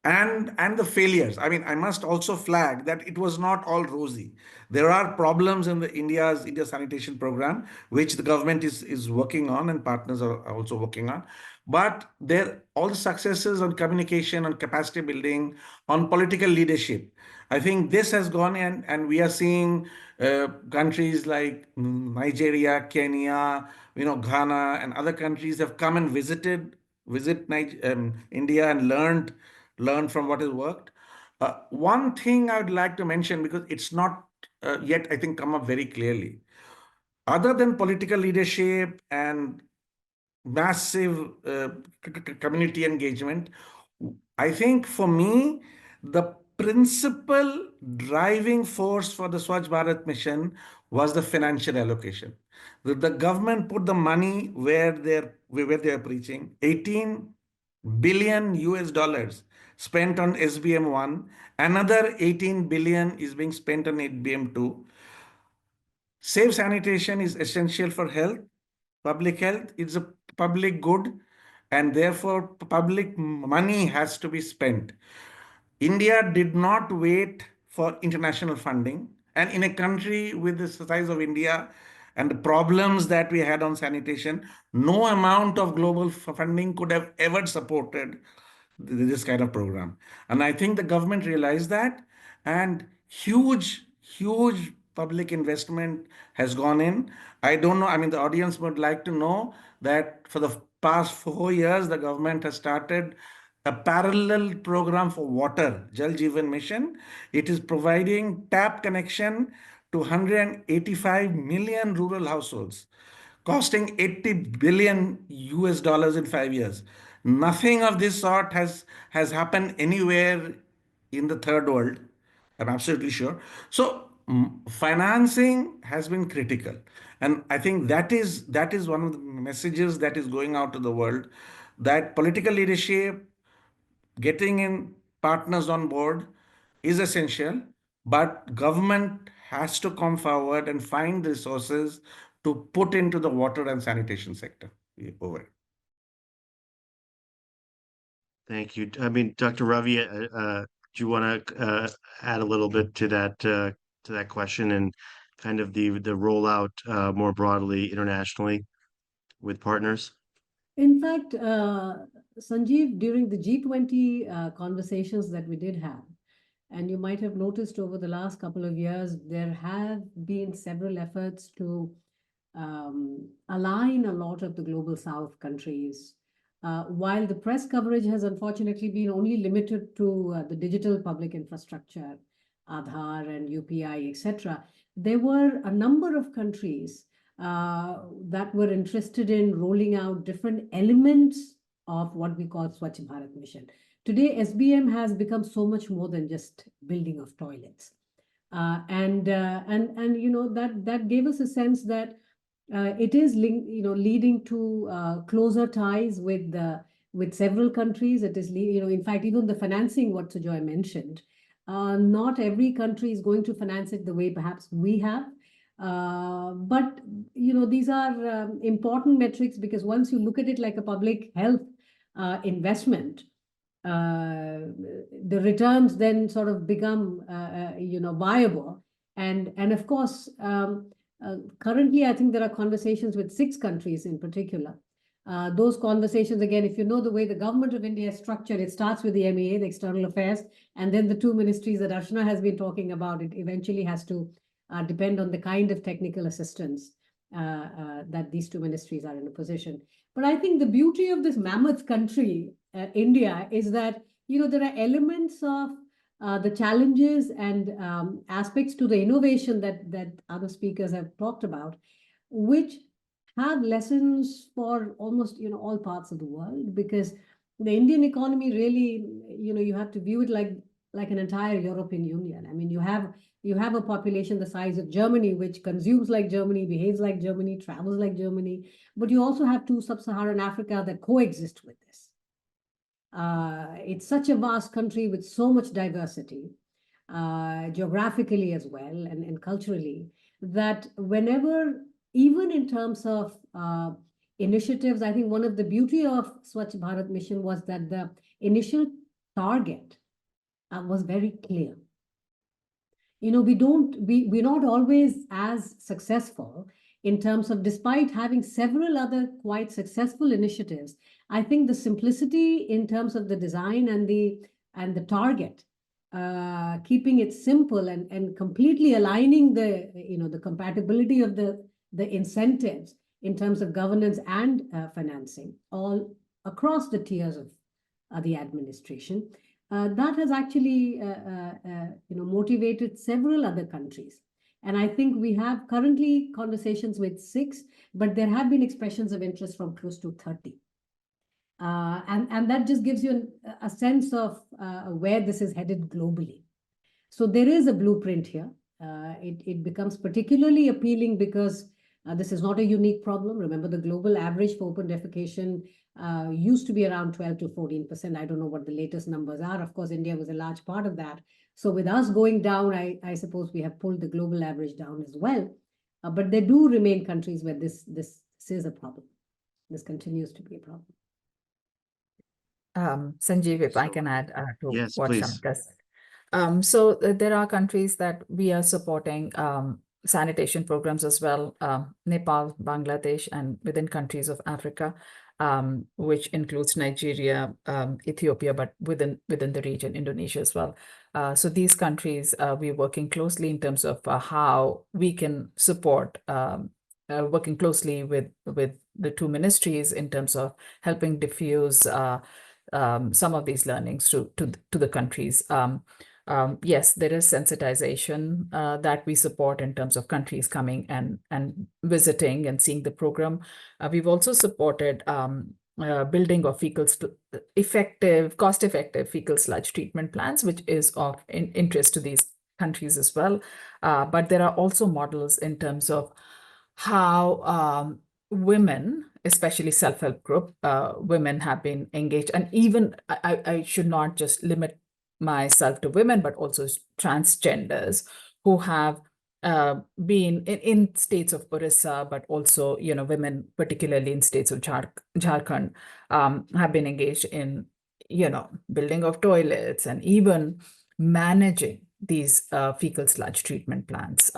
and the failures. I mean, I must also flag that it was not all rosy. There are problems in the India sanitation program, which the government is working on and partners are also working on. But there all the successes on communication, on capacity building, on political leadership. I think this has gone in, and we are seeing countries like Nigeria, Kenya, Ghana, and other countries have come and visit India and learn from what has worked. One thing I would like to mention, because it's not yet, I think, come up very clearly. Other than political leadership and massive community engagement, I think for me, the principal driving force for the Swachh Bharat mission was the financial allocation. The government put the money where they're preaching. 18 billion US dollars spent on SBM1. Another 18 billion is being spent on SBM2. Safe sanitation is essential for health. Public health is a public good, and therefore public money has to be spent. India did not wait for international funding. And in a country with the size of India and the problems that we had on sanitation, no amount of global funding could have ever supported this kind of program. And I think the government realized that, and huge public investment has gone in. I don't know, I mean, the audience would like to know that for the past 4 years, the government has started a parallel program for water, Jal Jeevan Mission. It is providing tap connection to 185 million rural households, costing 80 billion US dollars in 5 years. Nothing of this sort has happened anywhere in the third world. I'm absolutely sure. So financing has been critical, and I think that is one of the messages that is going out to the world, that political leadership, getting in partners on board is essential, but government has to come forward and find resources to put into the water and sanitation sector. Over.
Thank you. I mean, Dr. Ravi, do you want to add a little bit to that question and kind of the rollout more broadly internationally with partners?
In fact, Sanjeev, during the G20 conversations that we did have, and you might have noticed over the last couple of years, there have been several efforts to align a lot of the global South countries. While the press coverage has unfortunately been only limited to the digital public infrastructure, Aadhaar and UPI, etc., there were a number of countries that were interested in rolling out different elements of what we call Swachh Bharat Mission. Today, SBM has become so much more than just building of toilets. And you know, that gave us a sense that it is leading to closer ties with several countries. It is, in fact, even the financing, what Sujoy mentioned, not every country is going to finance it the way perhaps we have. But these are important metrics, because once you look at it like a public health investment, the returns then sort of become viable. And of course, currently I think there are conversations with 6 countries in particular. Those conversations, again, if you know the way the government of India is structured, it starts with the MEA, the External Affairs, and then the 2 ministries that Archana has been talking about. It eventually has to depend on the kind of technical assistance that these 2 ministries are in a position. But I think the beauty of this mammoth country, India, is that there are elements of the challenges and aspects to the innovation that other speakers have talked about, which have lessons for almost all parts of the world, because the Indian economy really, you have to view it like an entire European Union. I mean, you have a population the size of Germany, which consumes like Germany, behaves like Germany, travels like Germany, but you also have 2 sub-Saharan Africa that coexist with this. It's such a vast country with so much diversity, geographically as well, and culturally, that whenever, even in terms of initiatives, I think one of the beauty of Swachh Bharat Mission was that the initial target was very clear. We're not always as successful in terms of, despite having several other quite successful initiatives, I think the simplicity in terms of the design and the target, keeping it simple and completely aligning the compatibility of the incentives in terms of governance and financing all across the tiers of the administration, that has actually motivated several other countries. And I think we have currently conversations with 6, but there have been expressions of interest from close to 30. And that just gives you a sense of where this is headed globally. So there is a blueprint here. It becomes particularly appealing because this is not a unique problem. Remember, the global average for open defecation used to be around 12 to 14%. I don't know what the latest numbers are. Of course, India was a large part of that. So with us going down, I suppose we have pulled the global average down as well. But there do remain countries where this is a problem. This continues to be a problem.
Sanjeev, if I can add to
Yes,
what
please.
Shamika said. So there are countries that we are supporting sanitation programs as well, Nepal, Bangladesh, and within countries of Africa, which includes Nigeria, Ethiopia, but within the region, Indonesia as well. So these countries, we're working closely in terms of how we can support, working closely with the 2 ministries in terms of helping diffuse some of these learnings to the countries. Yes, there is sensitization that we support in terms of countries coming and visiting and seeing the program. We've also supported building of cost-effective fecal sludge treatment plants, which is of interest to these countries as well. But there are also models in terms of how women, especially self-help group women, have been engaged. And even I should not just limit myself to women, but also transgenders who have been in states of Orissa, but also, women, particularly in states of Jharkhand, have been engaged in, building of toilets and even managing these fecal sludge treatment plants.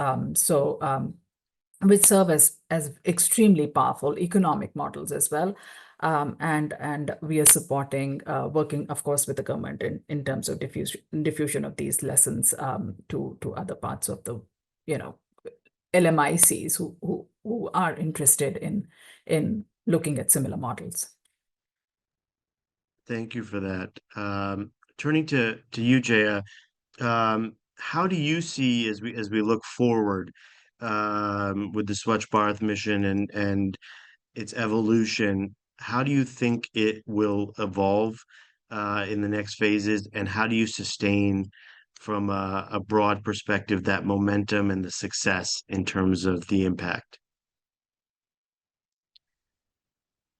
Which serve as extremely powerful economic models as well. And we are supporting, working, of course, with the government in terms of diffusion of these lessons to other parts of the, LMICs who are interested in looking at similar models.
Thank you for that. Turning to you, Jaya, how do you see as we look forward with the Swachh Bharat mission and its evolution, how do you think it will evolve in the next phases, and how do you sustain from a broad perspective that momentum and the success in terms of the impact?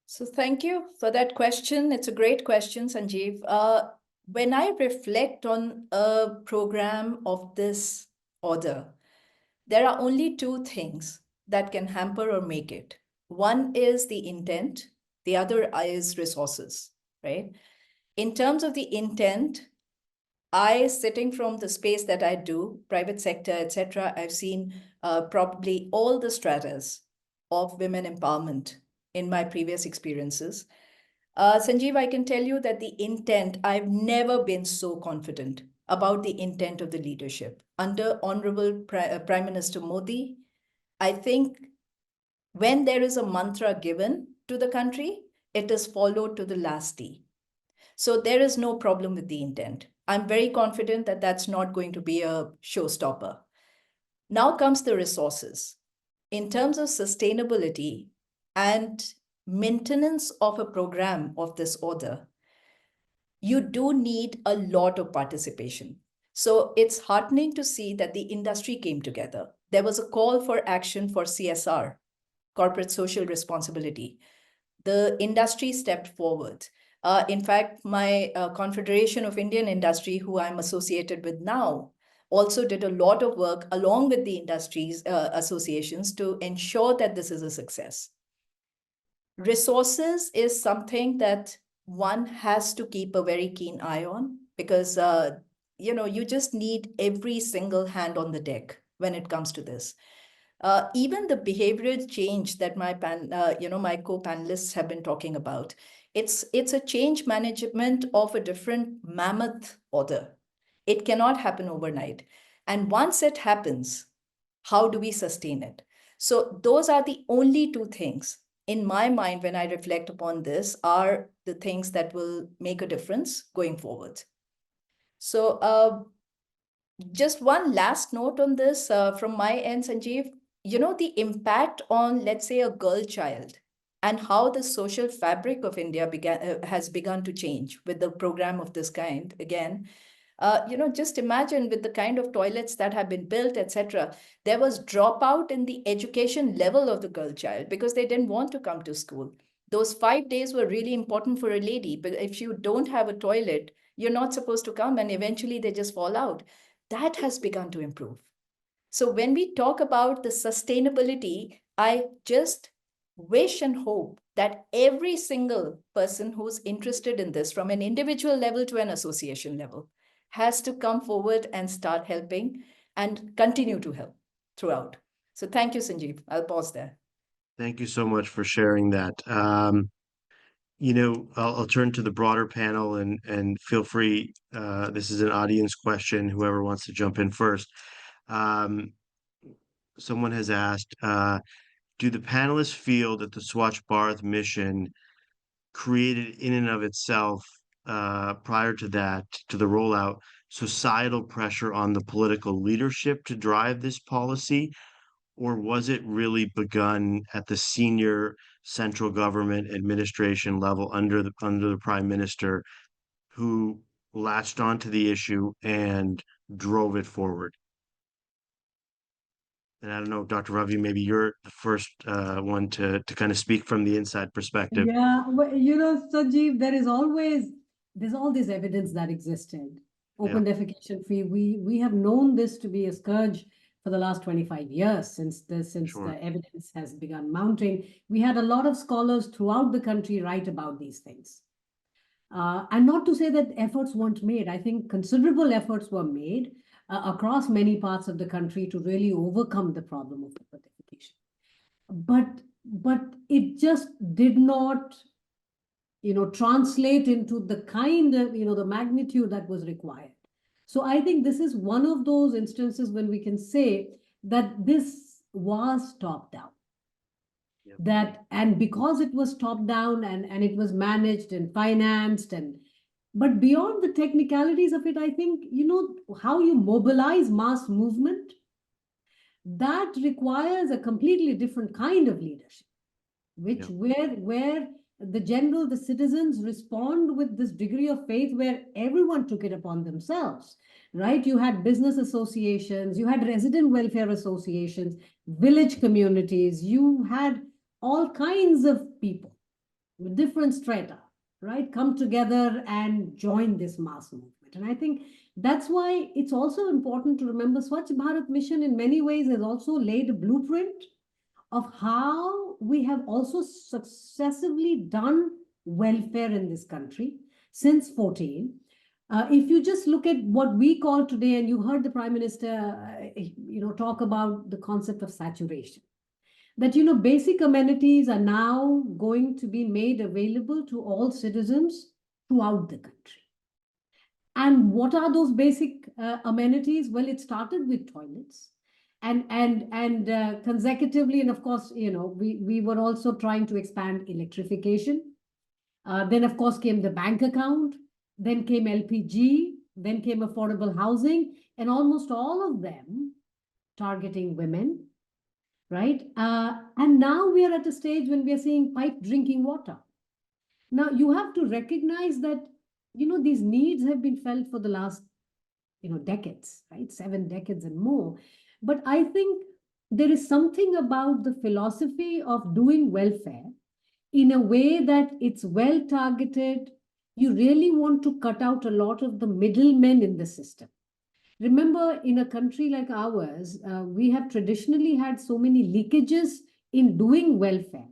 So thank you for that question. It's a great question, Sanjeev. When I reflect on a program of this order, there are only two things that can hamper or make it. One is the intent, the other is resources, right? In terms of the intent, sitting from the space that I do, private sector, etc., I've seen probably all the stratas of women empowerment in my previous experiences. Sanjeev, I can tell you that the intent, I've never been so confident about the intent of the leadership. Under Honorable Prime Minister Modi, I think when there is a mantra given to the country, it is followed to the last T. So there is no problem with the intent. I'm very confident that that's not going to be a showstopper. Now comes the resources. In terms of sustainability and maintenance of a program of this order, you do need a lot of participation. So it's heartening to see that the industry came together. There was a call for action for CSR, corporate social responsibility. The industry stepped forward. In fact, my Confederation of Indian Industry, who I'm associated with now, also did a lot of work along with the industries associations to ensure that this is a success. Resources is something that one has to keep a very keen eye on, because you just need every single hand on the deck when it comes to this. Even the behavioral change that my co-panelists have been talking about, it's a change management of a different mammoth order. It cannot happen overnight. And once it happens, how do we sustain it? So those are the only two things in my mind when I reflect upon this are the things that will make a difference going forward. So just one last note on this from my end, Sanjeev. The impact on, let's say, a girl child and how the social fabric of India has begun to change with the program of this kind. Again, just imagine with the kind of toilets that have been built, etc. There was dropout in the education level of the girl child because they didn't want to come to school. Those 5 days were really important for a lady, but if you don't have a toilet, you're not supposed to come, and eventually they just fall out. That has begun to improve. So when we talk about the sustainability, I just wish and hope that every single person who's interested in this, from an individual level to an association level, has to come forward and start helping and continue to help throughout. So thank you, Sanjeev. I'll pause there.
Thank you so much for sharing that. I'll turn to the broader panel and feel free. This is an audience question. Whoever wants to jump in first. Someone has asked, do the panelists feel that the Swachh Bharat mission created in and of itself prior to that, to the rollout, societal pressure on the political leadership to drive this policy? Or was it really begun at the senior central government administration level under the prime minister, who latched onto the issue and drove it forward? And I don't know, Dr. Ravi, maybe you're the first one to kind of speak from the inside perspective.
Yeah, well, Sanjeev, there's all this evidence that existed. Open defecation free. We have known this to be a scourge for the last 25 years since
Sure.
the evidence has begun mounting. We had a lot of scholars throughout the country write about these things. And not to say that efforts weren't made. I think considerable efforts were made across many parts of the country to really overcome the problem of desertification. But it just did not, translate into the kind of, the magnitude that was required. So I think this is one of those instances when we can say that this was top down.
Yep.
And because it was top down and it was managed and financed, but beyond the technicalities of it, I think, how you mobilize mass movement, that requires a completely different kind of leadership,
Yep.
where the citizens respond with this degree of faith where everyone took it upon themselves, right? You had business associations, you had resident welfare associations, village communities, you had all kinds of people with different strata, right, come together and join this mass movement. And I think that's why it's also important to remember Swachh Bharat Mission in many ways has also laid a blueprint of how we have also successively done welfare in this country since 14. If you just look at what we call today, and you heard the Prime Minister, talk about the concept of saturation, that, basic amenities are now going to be made available to all citizens throughout the country. And what are those basic amenities? Well, it started with toilets. And consecutively, and of course, we were also trying to expand electrification. Then, of course, came the bank account, then came LPG, then came affordable housing, and almost all of them targeting women, right? And now we are at a stage when we are seeing piped drinking water. Now, you have to recognize that, these needs have been felt for the last, decades, right? 7 decades and more. But I think there is something about the philosophy of doing welfare in a way that it's well targeted. You really want to cut out a lot of the middlemen in the system. Remember, in a country like ours, we have traditionally had so many leakages in doing welfare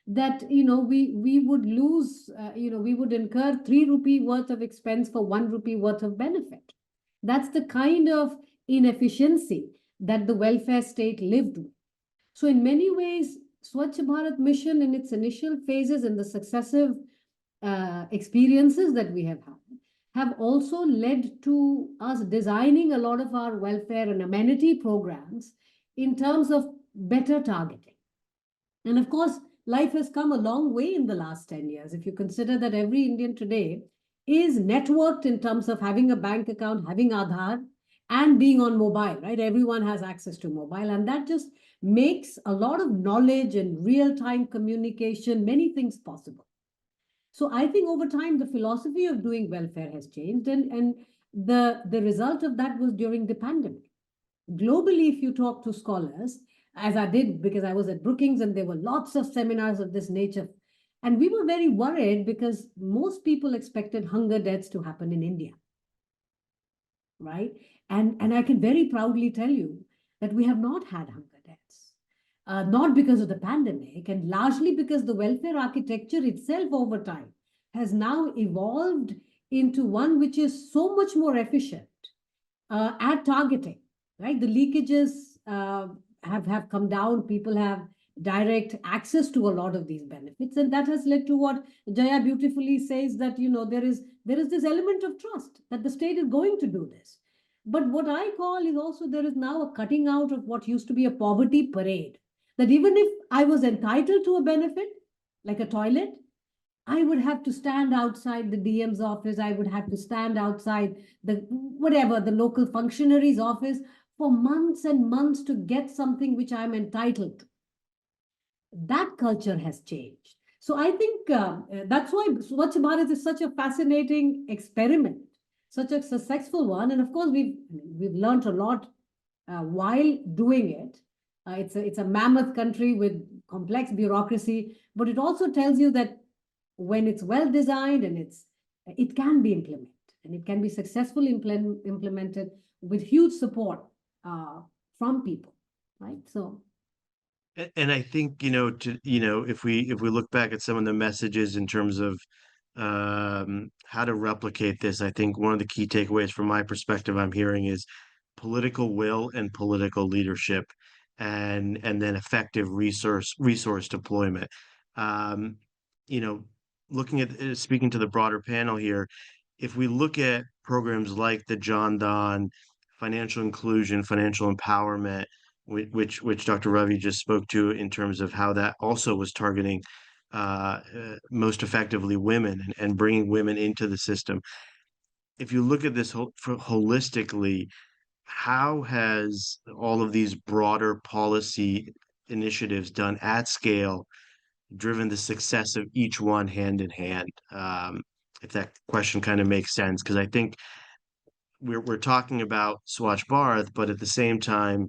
that, we would lose, we would incur 3 rupee worth of expense for 1 rupee worth of benefit. That's the kind of inefficiency that the welfare state lived with. So in many ways, Swachh Bharat Mission in its initial phases and the successive experiences that we have also led to us designing a lot of our welfare and amenity programs in terms of better targeting. And of course, life has come a long way in the last 10 years. If you consider that every Indian today is networked in terms of having a bank account, having Aadhaar, and being on mobile, right? Everyone has access to mobile, and that just makes a lot of knowledge and real-time communication, many things possible. So I think over time, the philosophy of doing welfare has changed, and the result of that was during the pandemic. Globally, if you talk to scholars, as I did because I was at Brookings and there were lots of seminars of this nature, and we were very worried because most people expected hunger deaths to happen in India, right? And I can very proudly tell you that we have not had hunger deaths, not because of the pandemic, and largely because the welfare architecture itself over time has now evolved into one which is so much more efficient at targeting, right? The leakages have come down. People have direct access to a lot of these benefits, and that has led to what Jaya beautifully says, that there is this element of trust that the state is going to do this. But what I call is also there is now a cutting out of what used to be a poverty parade, that even if I was entitled to a benefit like a toilet, I would have to stand outside the DM's office. I would have to stand outside the local functionary's office for months and months to get something which I'm entitled to. That culture has changed. So I think that's why Swachh Bharat is such a fascinating experiment, such a successful one. And of course, we've learned a lot while doing it. It's a mammoth country with complex bureaucracy, but it also tells you that when it's well designed and it can be implemented, and it can be successfully implemented with huge support from people, right? So
And I think, if we look back at some of the messages in terms of how to replicate this, I think one of the key takeaways from my perspective I'm hearing is political will and political leadership, and then effective resource deployment. Um, you know, looking at speaking to the broader panel here, if we look at programs like the John Don, financial inclusion, financial empowerment, which Dr. Ravi just spoke to in terms of how that also was targeting most effectively women and bringing women into the system. If you look at this holistically, how has all of these broader policy initiatives done at scale driven the success of each one hand in hand? If that question kind of makes sense, because I think we're talking about Swachh Bharat, but at the same time,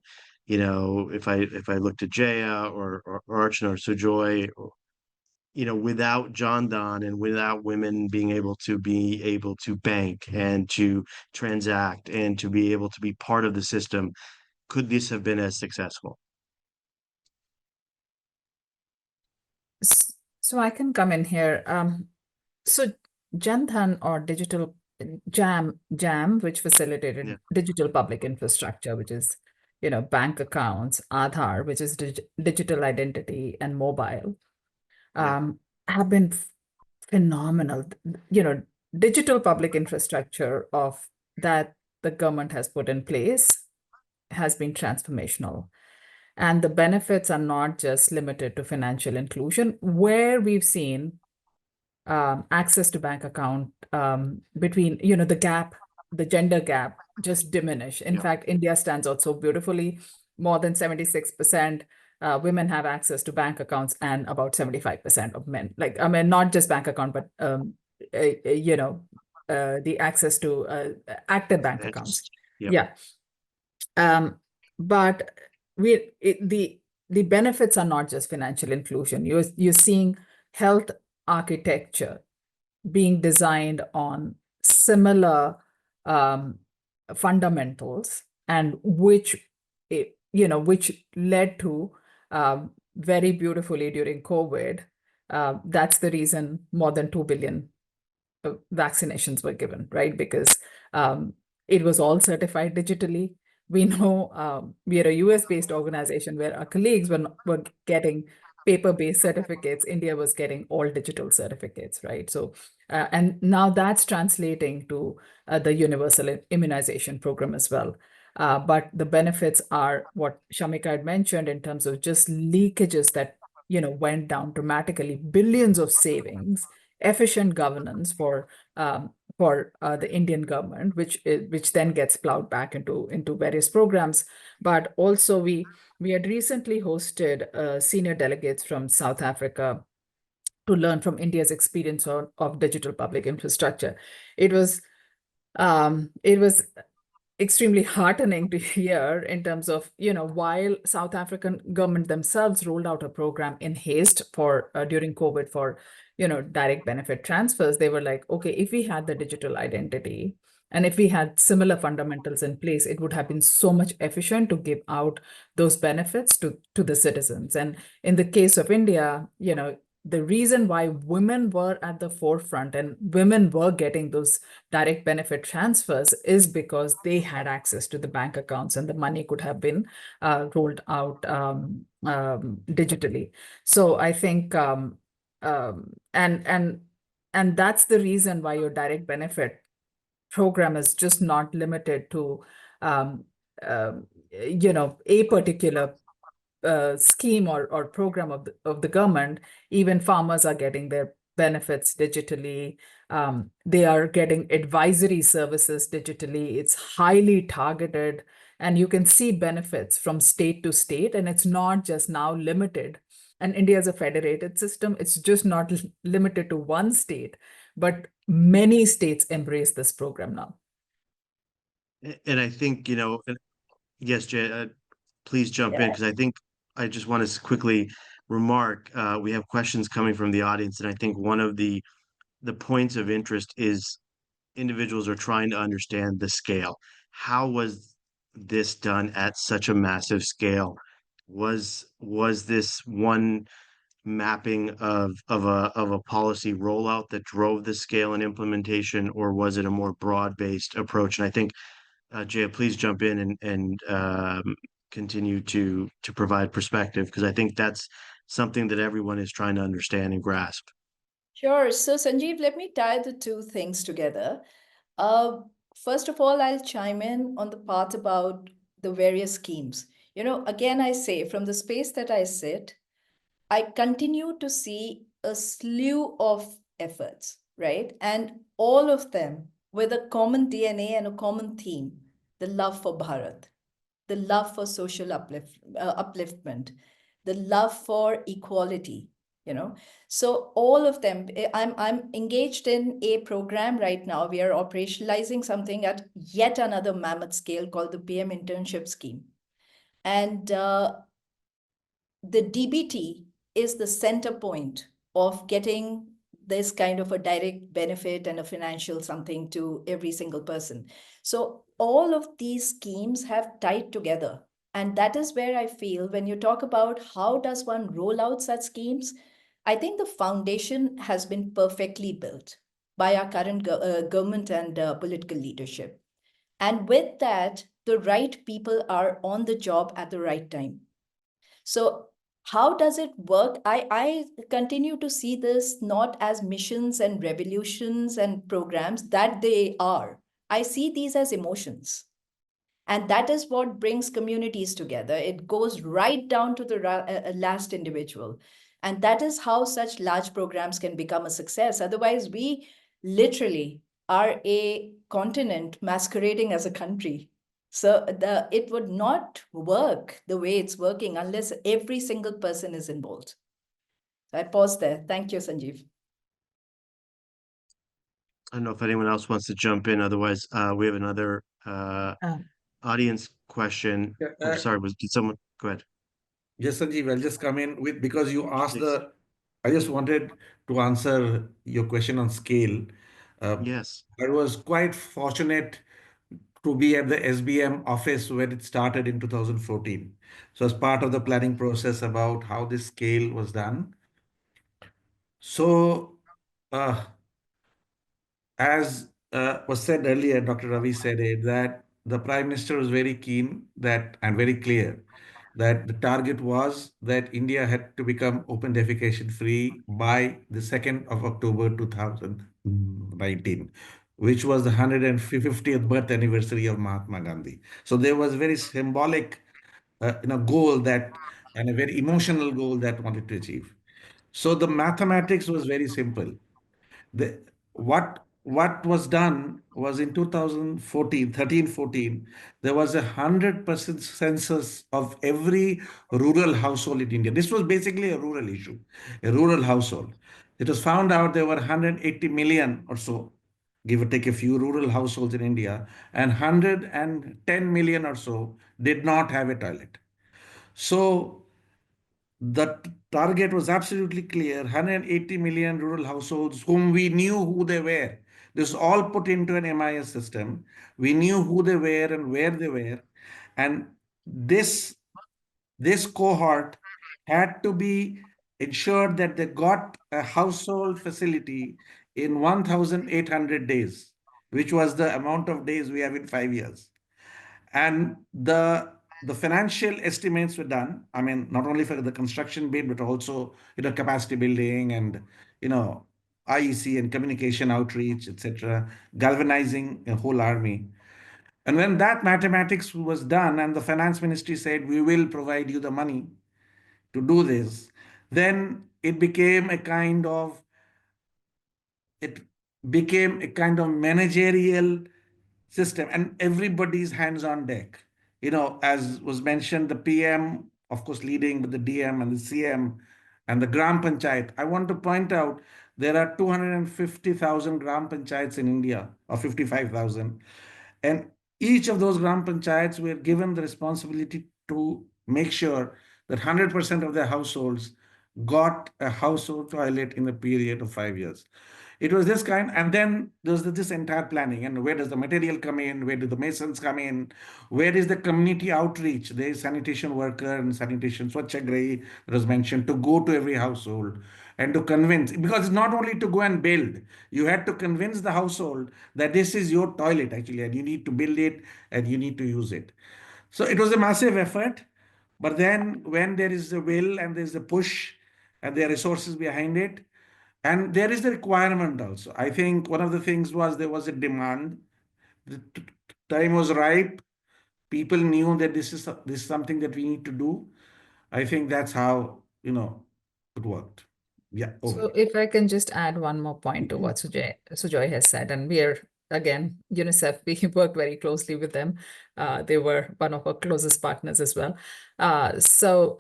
if I looked at Jaya or Archana or Sujoy, without John Don and without women being able to bank and to transact and to be able to be part of the system, could this have been as successful?
So I can come in here. So Jan Dhan or digital JAM, which facilitated digital public infrastructure, which is, bank accounts, Aadhaar, which is digital identity, and mobile, have been phenomenal. Digital public infrastructure of that the government has put in place has been transformational. And the benefits are not just limited to financial inclusion, where we've seen access to bank account between, the gender gap just diminish. In fact, India stands out so beautifully. More than 76% women have access to bank accounts, and about 75% of men. Not just bank account, but the access to active bank accounts.
Yep.
Yeah. But the benefits are not just financial inclusion. You're seeing health architecture being designed on similar fundamentals, and which led to very beautifully during COVID. That's the reason more than 2 billion vaccinations were given, right? Because it was all certified digitally. We know we are a US-based organization where our colleagues were getting paper-based certificates. India was getting all digital certificates, right? So, and now that's translating to the universal immunization program as well. But the benefits are what Shamika had mentioned in terms of just leakages that went down dramatically, billions of savings, efficient governance for the Indian government, which then gets plowed back into various programs. But also we had recently hosted senior delegates from South Africa to learn from India's experience of digital public infrastructure. It was extremely heartening to hear in terms of, while South African government themselves rolled out a program in haste for during COVID for, direct benefit transfers, they were like, okay, if we had the digital identity and if we had similar fundamentals in place, it would have been so much efficient to give out those benefits to the citizens. And in the case of India, the reason why women were at the forefront and women were getting those direct benefit transfers is because they had access to the bank accounts, and the money could have been rolled out digitally. So I think, and that's the reason why your direct benefit program is just not limited to, a particular scheme or program of the government. Even farmers are getting their benefits digitally. They are getting advisory services digitally. It's highly targeted, and you can see benefits from state to state, and it's not just now limited. And India is a federated system. It's just not limited to one state, but many states embrace this program now.
And I think, yes, Jay, please jump in,
Yeah.
because I think I just want to quickly remark, we have questions coming from the audience, and I think one of the points of interest is individuals are trying to understand the scale. How was this done at such a massive scale? Was this one mapping of a policy rollout that drove the scale and implementation, or was it a more broad-based approach? And I think Jaya, please jump in and continue to provide perspective, because I think that's something that everyone is trying to understand and grasp.
Sure. So, Sanjeev, let me tie the two things together. Uh, First of all, I'll chime in on the part about the various schemes. Again, I say from the space that I sit, I continue to see a slew of efforts, right? And all of them with a common DNA and a common theme, the love for Bharat, the love for social upliftment, the love for equality, So all of them, I'm engaged in a program right now. We are operationalizing something at yet another mammoth scale called the PM internship scheme. And the DBT is the center point of getting this kind of a direct benefit and a financial something to every single person. So all of these schemes have tied together. And that is where I feel when you talk about how does one roll out such schemes, I think the foundation has been perfectly built by our current government and political leadership. And with that, the right people are on the job at the right time. So how does it work? I continue to see this not as missions and revolutions and programs that they are. I see these as emotions. And that is what brings communities together. It goes right down to the last individual. And that is how such large programs can become a success. Otherwise, we literally are a continent masquerading as a country. So it would not work the way it's working unless every single person is involved. So I pause there. Thank you, Sanjeev.
I don't know if anyone else wants to jump in. Otherwise, we have another audience question.
Yeah,
Oh, sorry, did someone go ahead?
Yes, Sanjeev, I'll just come in with, because you asked
Please.
I just wanted to answer your question on scale.
Yes.
I was quite fortunate to be at the SBM office when it started in 2014. So as part of the planning process about how this scale was done. So uh, as was said earlier, Dr. Ravi said it, that the Prime Minister was very keen that and very clear that the target was that India had to become open defecation free by the 2nd of October 2019, which was the 150th birth anniversary of Mahatma Gandhi. So there was very symbolic goal that, and a very emotional goal that wanted to achieve. So the mathematics was very simple. The, what was done was in 2014, 13, 14, there was 100% census of every rural household in India. This was basically a rural issue, a rural household. It was found out there were 180 million or so, give or take a few rural households in India, and 110 million or so did not have a toilet. So the target was absolutely clear: 180 million rural households whom we knew who they were. This was all put into an MIS system. We knew who they were and where they were. And this cohort had to be ensured that they got a household facility in 1,800 days, which was the amount of days we have in 5 years. And the financial estimates were done. I mean, not only for the construction bit, but also capacity building and IEC and communication outreach, etc., galvanizing a whole army. And when that mathematics was done, and the finance ministry said, "We will provide you the money to do this," then it became a kind of it became a kind of managerial system and everybody's hands on deck. As was mentioned, the PM, of course, leading with the DM and the CM and the Gram Panchayat. I want to point out there are 250,000 Gram Panchayats in India, or 55,000. And each of those Gram Panchayats were given the responsibility to make sure that 100% of their households got a household toilet in a period of 5 years. It was this kind, and then there's this entire planning. And where does the material come in? Where do the masons come in? Where is the community outreach? There is sanitation worker and sanitation Swachh that was mentioned to go to every household and to convince, because it's not only to go and build, you had to convince the household that this is your toilet actually, and you need to build it and you need to use it. So it was a massive effort. But then when there is the will and there's the push and there are resources behind it, and there is the requirement also. I think one of the things was there was a demand. The time was ripe. People knew that this is something that we need to do. I think that's how it worked. Yeah. Over.
So if I can just add one more point to what Sujoy has said, and we are, again, UNICEF, we work very closely with them. They were one of our closest partners as well. So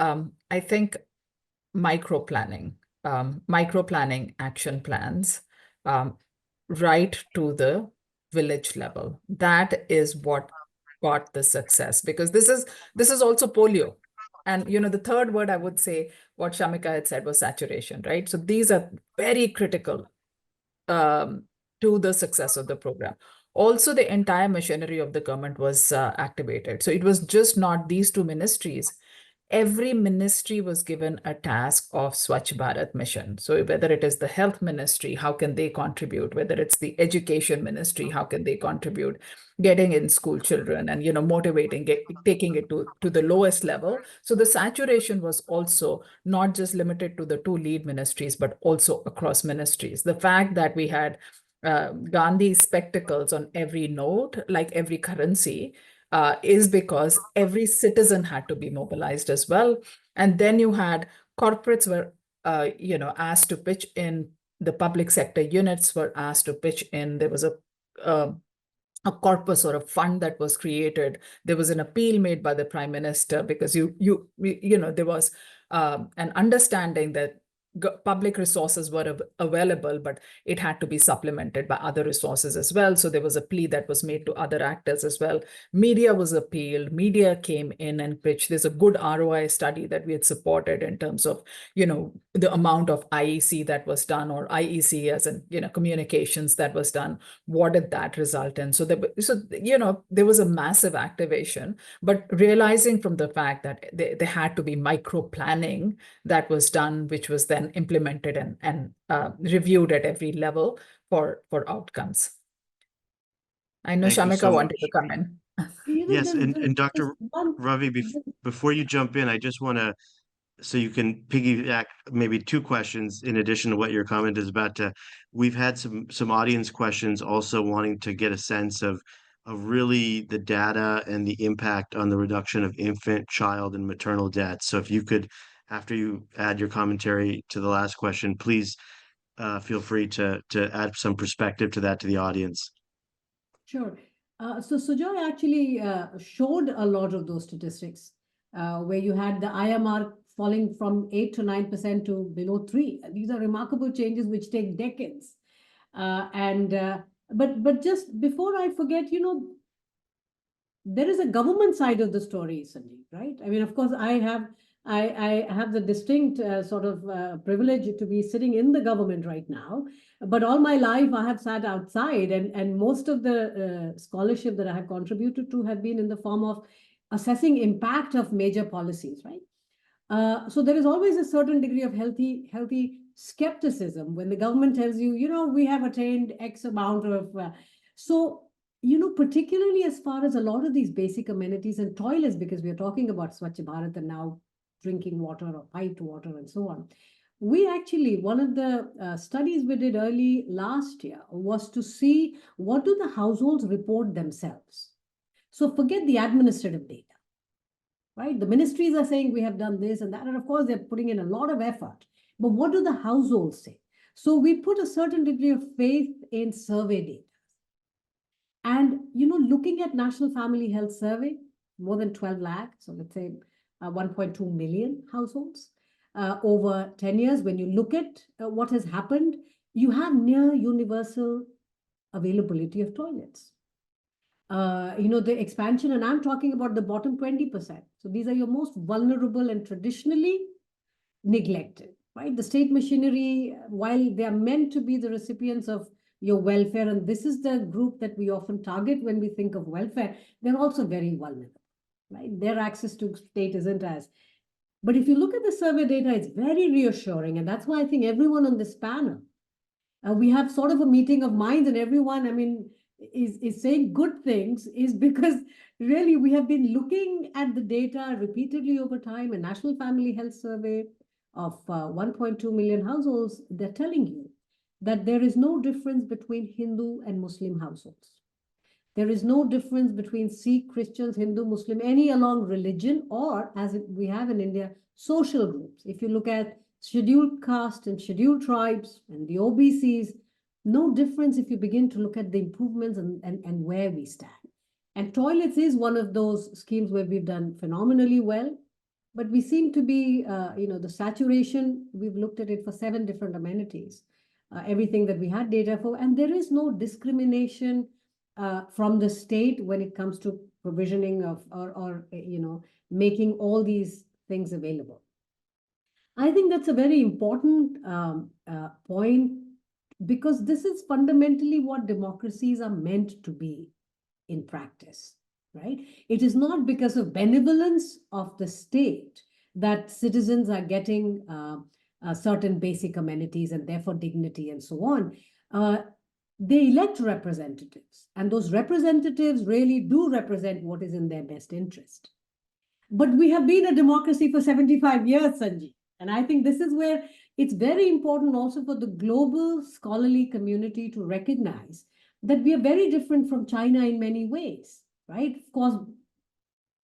I think micro-planning action plans, right to the village level. That is what got the success, because this is also polio. And the third word I would say, what Shamika had said, was saturation, right? So these are very critical to the success of the program. Also, the entire machinery of the government was activated. So it was just not these two ministries. Every ministry was given a task of Swachh Bharat Mission. So whether it is the health ministry, how can they contribute? Whether it's the education ministry, how can they contribute? Getting in school children and, motivating, taking it to the lowest level. So the saturation was also not just limited to the two lead ministries, but also across ministries. The fact that we had Gandhi spectacles on every note, like every currency, is because every citizen had to be mobilized as well. And then you had corporates were, asked to pitch in. The public sector units were asked to pitch in. There was a corpus or a fund that was created. There was an appeal made by the Prime Minister, because there was an understanding that public resources were available, but it had to be supplemented by other resources as well. So there was a plea that was made to other actors as well. Media was appealed. Media came in and pitched. There's a good ROI study that we had supported in terms of, the amount of IEC that was done, or IEC as in, communications that was done. What did that result in? So there was a massive activation, but realizing from the fact that there had to be micro planning that was done, which was then implemented and reviewed at every level for outcomes. I know
Thank you
Shamika
so
wanted to
much.
come in.
Yes, and Dr.
just one-
Ravi, before you jump in, I just want to, so you can piggyback maybe two questions in addition to what your comment is about to. We've had some audience questions also wanting to get a sense of really the data and the impact on the reduction of infant, child, and maternal deaths. So if you could, after you add your commentary to the last question, please feel free to add some perspective to that to the audience.
Sure. So Sujoy actually showed a lot of those statistics where you had the IMR falling from 8 to 9% to below 3. These are remarkable changes which take decades. But just before I forget, there is a government side of the story, Sanjeev, right? I mean, of course, I have the distinct privilege to be sitting in the government right now. But all my life, I have sat outside, and most of the scholarship that I have contributed to have been in the form of assessing impact of major policies, right? So there is always a certain degree of healthy skepticism when the government tells you, we have attained X amount of. Particularly as far as a lot of these basic amenities and toilets, because we are talking about Swachh Bharat and now drinking water or piped water and so on. We actually, one of the studies we did early last year was to see what do the households report themselves. So forget the administrative data, right? The ministries are saying we have done this and that, and of course they're putting in a lot of effort. But what do the households say? So we put a certain degree of faith in survey data. And, looking at National Family Health Survey, more than 12 lakh, so let's say 1.2 million households over 10 years, when you look at what has happened, you have near universal availability of toilets. The expansion, and I'm talking about the bottom 20%. So these are your most vulnerable and traditionally neglected, right? The state machinery, while they are meant to be the recipients of your welfare, and this is the group that we often target when we think of welfare, they're also very vulnerable, right? Their access to state isn't as. But if you look at the survey data, it's very reassuring. And that's why I think everyone on this panel, we have sort of a meeting of minds, and everyone, is saying good things, is because really we have been looking at the data repeatedly over time. A National Family Health Survey of 1.2 million households, they're telling you that there is no difference between Hindu and Muslim households. There is no difference between Sikh, Christians, Hindu, Muslim, any along religion, or as we have in India, social groups. If you look at scheduled caste and scheduled tribes and the OBCs, no difference if you begin to look at the improvements and where we stand. And toilets is one of those schemes where we've done phenomenally well, but we seem to be, the saturation, we've looked at it for 7 different amenities, everything that we had data for, and there is no discrimination from the state when it comes to provisioning of or making all these things available. I think that's a very important point, because this is fundamentally what democracies are meant to be in practice, right? It is not because of benevolence of the state that citizens are getting certain basic amenities and therefore dignity and so on. They elect representatives, and those representatives really do represent what is in their best interest. But we have been a democracy for 75 years, Sanjeev. And I think this is where it's very important also for the global scholarly community to recognize that we are very different from China in many ways, right? Of course,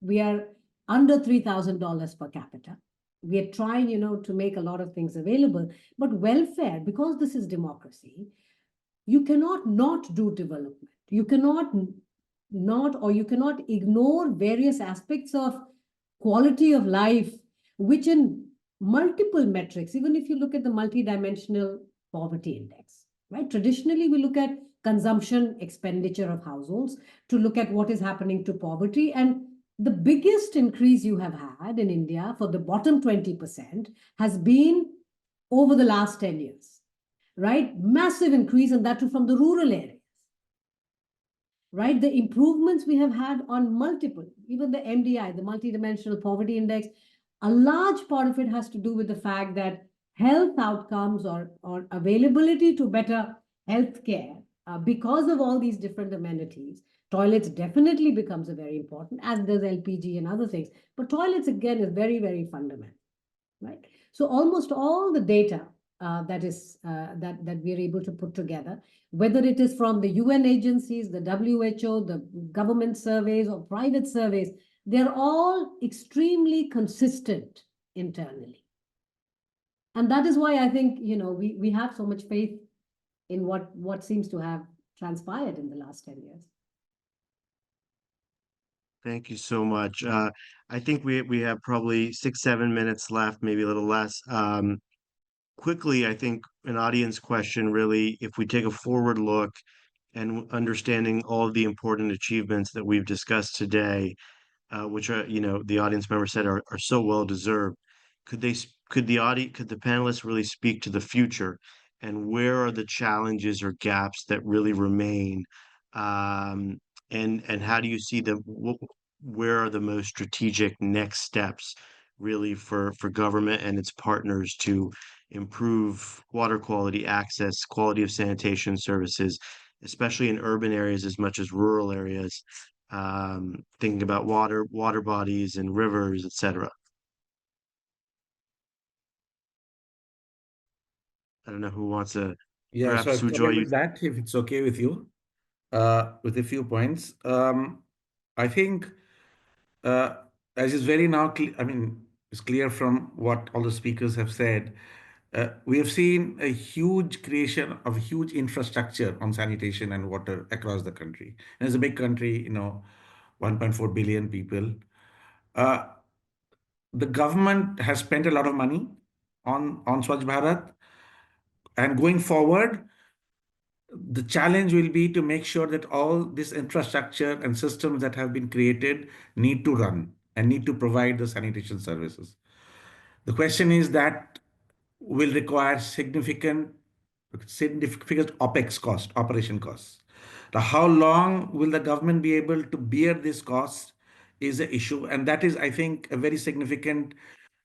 we are under $3,000 per capita. We are trying, to make a lot of things available. But welfare, because this is democracy, you cannot not do development. You cannot ignore various aspects of quality of life, which in multiple metrics, even if you look at the multidimensional poverty index, right? Traditionally, we look at consumption expenditure of households to look at what is happening to poverty. And the biggest increase you have had in India for the bottom 20% has been over the last 10 years, right? Massive increase, and that too from the rural areas, right? The improvements we have had on multiple, even the MDI, the multidimensional poverty index, a large part of it has to do with the fact that health outcomes or availability to better health care, because of all these different amenities, toilets definitely becomes a very important, as does LPG and other things. But toilets, again, is very, very fundamental, right? So almost all the data that we are able to put together, whether it is from the UN agencies, the WHO, the government surveys or private surveys, they're all extremely consistent internally. And that is why I think, we have so much faith in what seems to have transpired in the last 10 years.
Thank you so much. I think we have probably 6-7 minutes left, maybe a little less. Quickly, I think an audience question really, if we take a forward look and understanding all of the important achievements that we've discussed today, which are, the audience member said are so well deserved, could the panelists really speak to the future, and where are the challenges or gaps that really remain, and how do you see where are the most strategic next steps really for government and its partners to improve water quality, access, quality of sanitation services, especially in urban areas as much as rural areas, thinking about water bodies and rivers, etc. I don't know who wants to.
Yeah,
Perhaps
so I'll come
Sujoy,
in
you.
with that, if it's okay with you, with a few points. I think, as is very now, it's clear from what all the speakers have said, We have seen a huge creation of huge infrastructure on sanitation and water across the country. And it's a big country, 1.4 billion people. Uh, the government has spent a lot of money on Swachh Bharat, and going forward, the challenge will be to make sure that all this infrastructure and systems that have been created need to run and need to provide the sanitation services. The question is that will require significant OPEX cost, operation costs. Now, how long will the government be able to bear this cost is an issue, and that is, I think, a very significant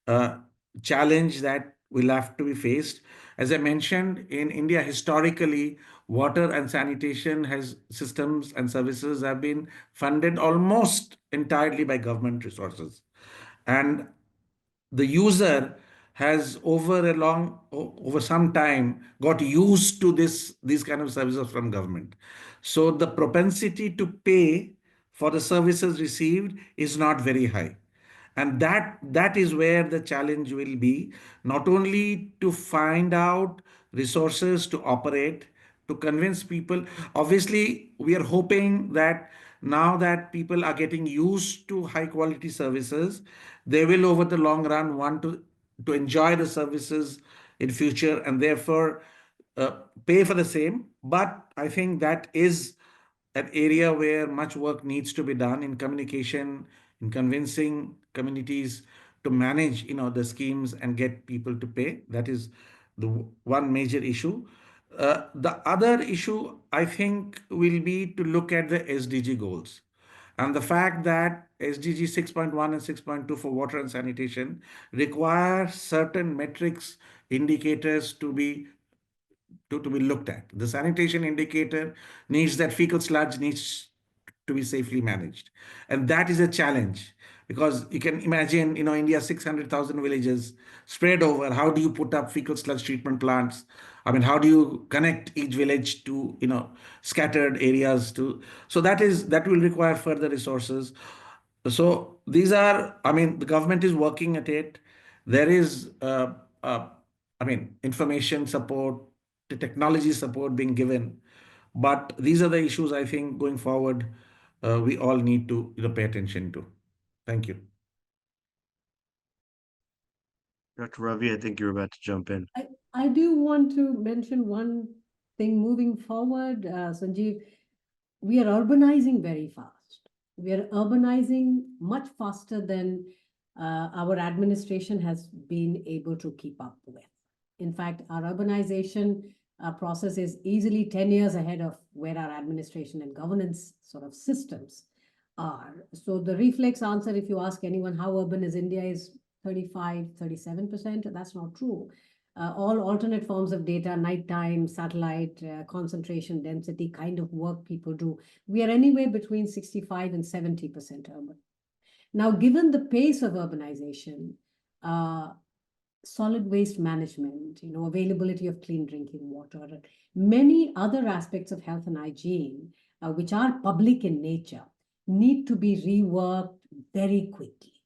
uh, challenge that will have to be faced. As I mentioned, in India, historically, water and sanitation has systems and services have been funded almost entirely by government resources. And the user has over some time got used to these kind of services from government, so the propensity to pay for the services received is not very high. And that is where the challenge will be, not only to find out resources to operate, to convince people. Obviously, we are hoping that now that people are getting used to high quality services, they will over the long run want to enjoy the services in future, and therefore pay for the same. But I think that is an area where much work needs to be done in communication, in convincing communities to manage, the schemes and get people to pay. That is the one major issue. The other issue, I think, will be to look at the SDG goals. And the fact that SDG 6.1 and 6.2 for water and sanitation require certain metrics, indicators to be looked at. The sanitation indicator needs that fecal sludge needs to be safely managed. And that is a challenge, because you can imagine, India, 600,000 villages spread over. How do you put up fecal sludge treatment plants? I mean, how do you connect each village to, scattered areas so that will require further resources. So these are, I mean, the government is working at it. There is, information support, the technology support being given. But these are the issues I think going forward, we all need to pay attention to. Thank you.
Dr. Ravi, I think you're about to jump in.
I do want to mention one thing moving forward, Sanjeev. We are urbanizing very fast. We are urbanizing much faster than our administration has been able to keep up with. In fact, our urbanization process is easily 10 years ahead of where our administration and governance sort of systems are. So the reflex answer, if you ask anyone how urban is India, is 35, 37%. That's not true. All alternate forms of data, nighttime, satellite, concentration, density kind of work people do, we are anywhere between 65 and 70% urban. Now, given the pace of urbanization, solid waste management, availability of clean drinking water, and many other aspects of health and hygiene, which are public in nature, need to be reworked very quickly,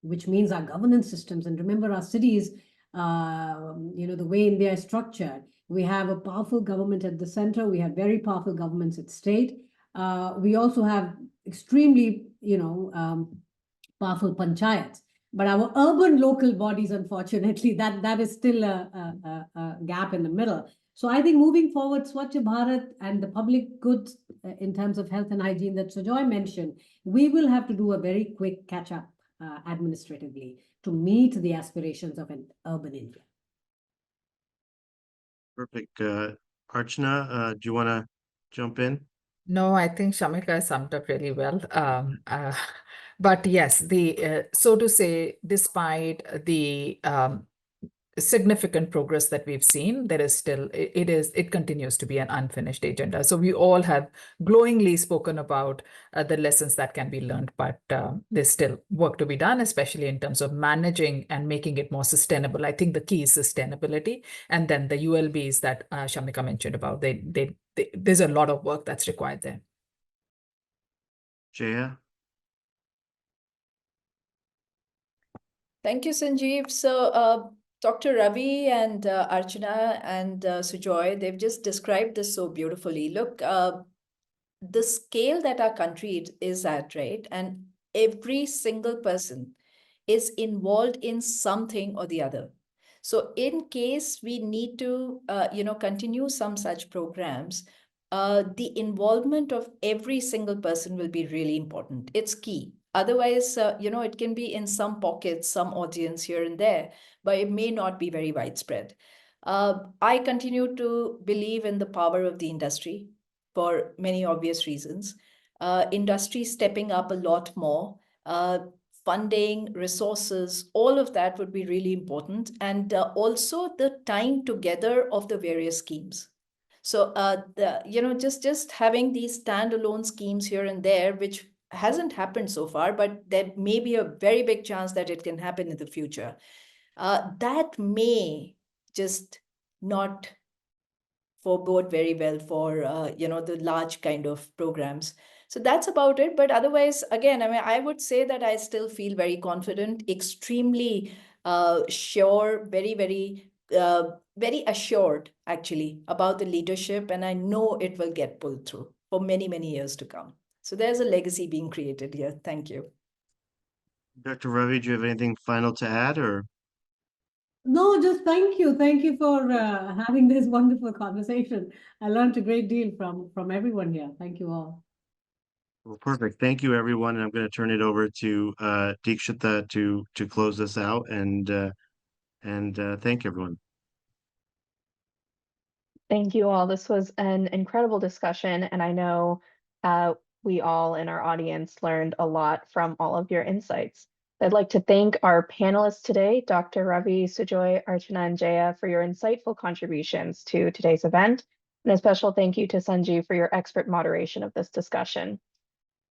which means our governance systems. And remember, our cities, the way India is structured, we have a powerful government at the center. We have very powerful governments at state. We also have extremely, powerful panchayats. But our urban local bodies, unfortunately, that is still a gap in the middle. So I think moving forward, Swachh Bharat and the public goods in terms of health and hygiene that Sujoy mentioned, we will have to do a very quick catch-up administratively to meet the aspirations of an urban India.
Perfect. Archana, do you want to jump in?
No, I think Shamika summed up really well. But yes, so to say, despite the significant progress that we've seen, there is still, it continues to be an unfinished agenda. So we all have glowingly spoken about the lessons that can be learned, but there's still work to be done, especially in terms of managing and making it more sustainable. I think the key is sustainability. And then the ULBs that Shamika mentioned about, there's a lot of work that's required there.
Jaya?
Thank you, Sanjeev. So Dr. Ravi and Archana and Sujoy, they've just described this so beautifully. Look, the scale that our country is at, right? And every single person is involved in something or the other. So in case we need to, continue some such programs, the involvement of every single person will be really important. It's key. Otherwise, it can be in some pockets, some audience here and there, but it may not be very widespread. I continue to believe in the power of the industry for many obvious reasons. Industry stepping up a lot more, funding, resources, all of that would be really important. And also the time together of the various schemes. So, just having these standalone schemes here and there, which hasn't happened so far, but there may be a very big chance that it can happen in the future. That may just not forebode very well for the large kind of programs. So that's about it. But otherwise, again, I mean, I would say that I still feel very confident, extremely sure, very assured actually about the leadership, and I know it will get pulled through for many, many years to come. So there's a legacy being created here. Thank you.
Dr. Ravi, do you have anything final to add, or?
No, just thank you. Thank you for having this wonderful conversation. I learned a great deal from everyone here. Thank you all.
Well, perfect. Thank you, everyone. And I'm going to turn it over to Deekshita to close this out and thank everyone.
Thank you all. This was an incredible discussion, and I know we all in our audience learned a lot from all of your insights. I'd like to thank our panelists today, Dr. Ravi, Sujoy, Archana, and Jaya, for your insightful contributions to today's event, and a special thank you to Sanjeev for your expert moderation of this discussion.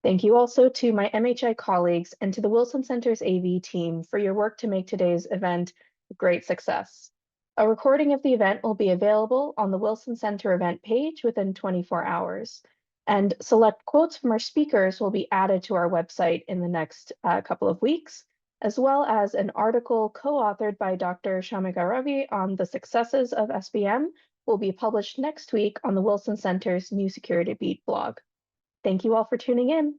Thank you also to my MHI colleagues and to the Wilson Center's AV team for your work to make today's event a great success. A recording of the event will be available on the Wilson Center event page within 24 hours. And select quotes from our speakers will be added to our website in the next couple of weeks, as well as an article co-authored by Dr. Shamika Ravi on the successes of SBM will be published next week on the Wilson Center's New Security Beat blog. Thank you all for tuning in.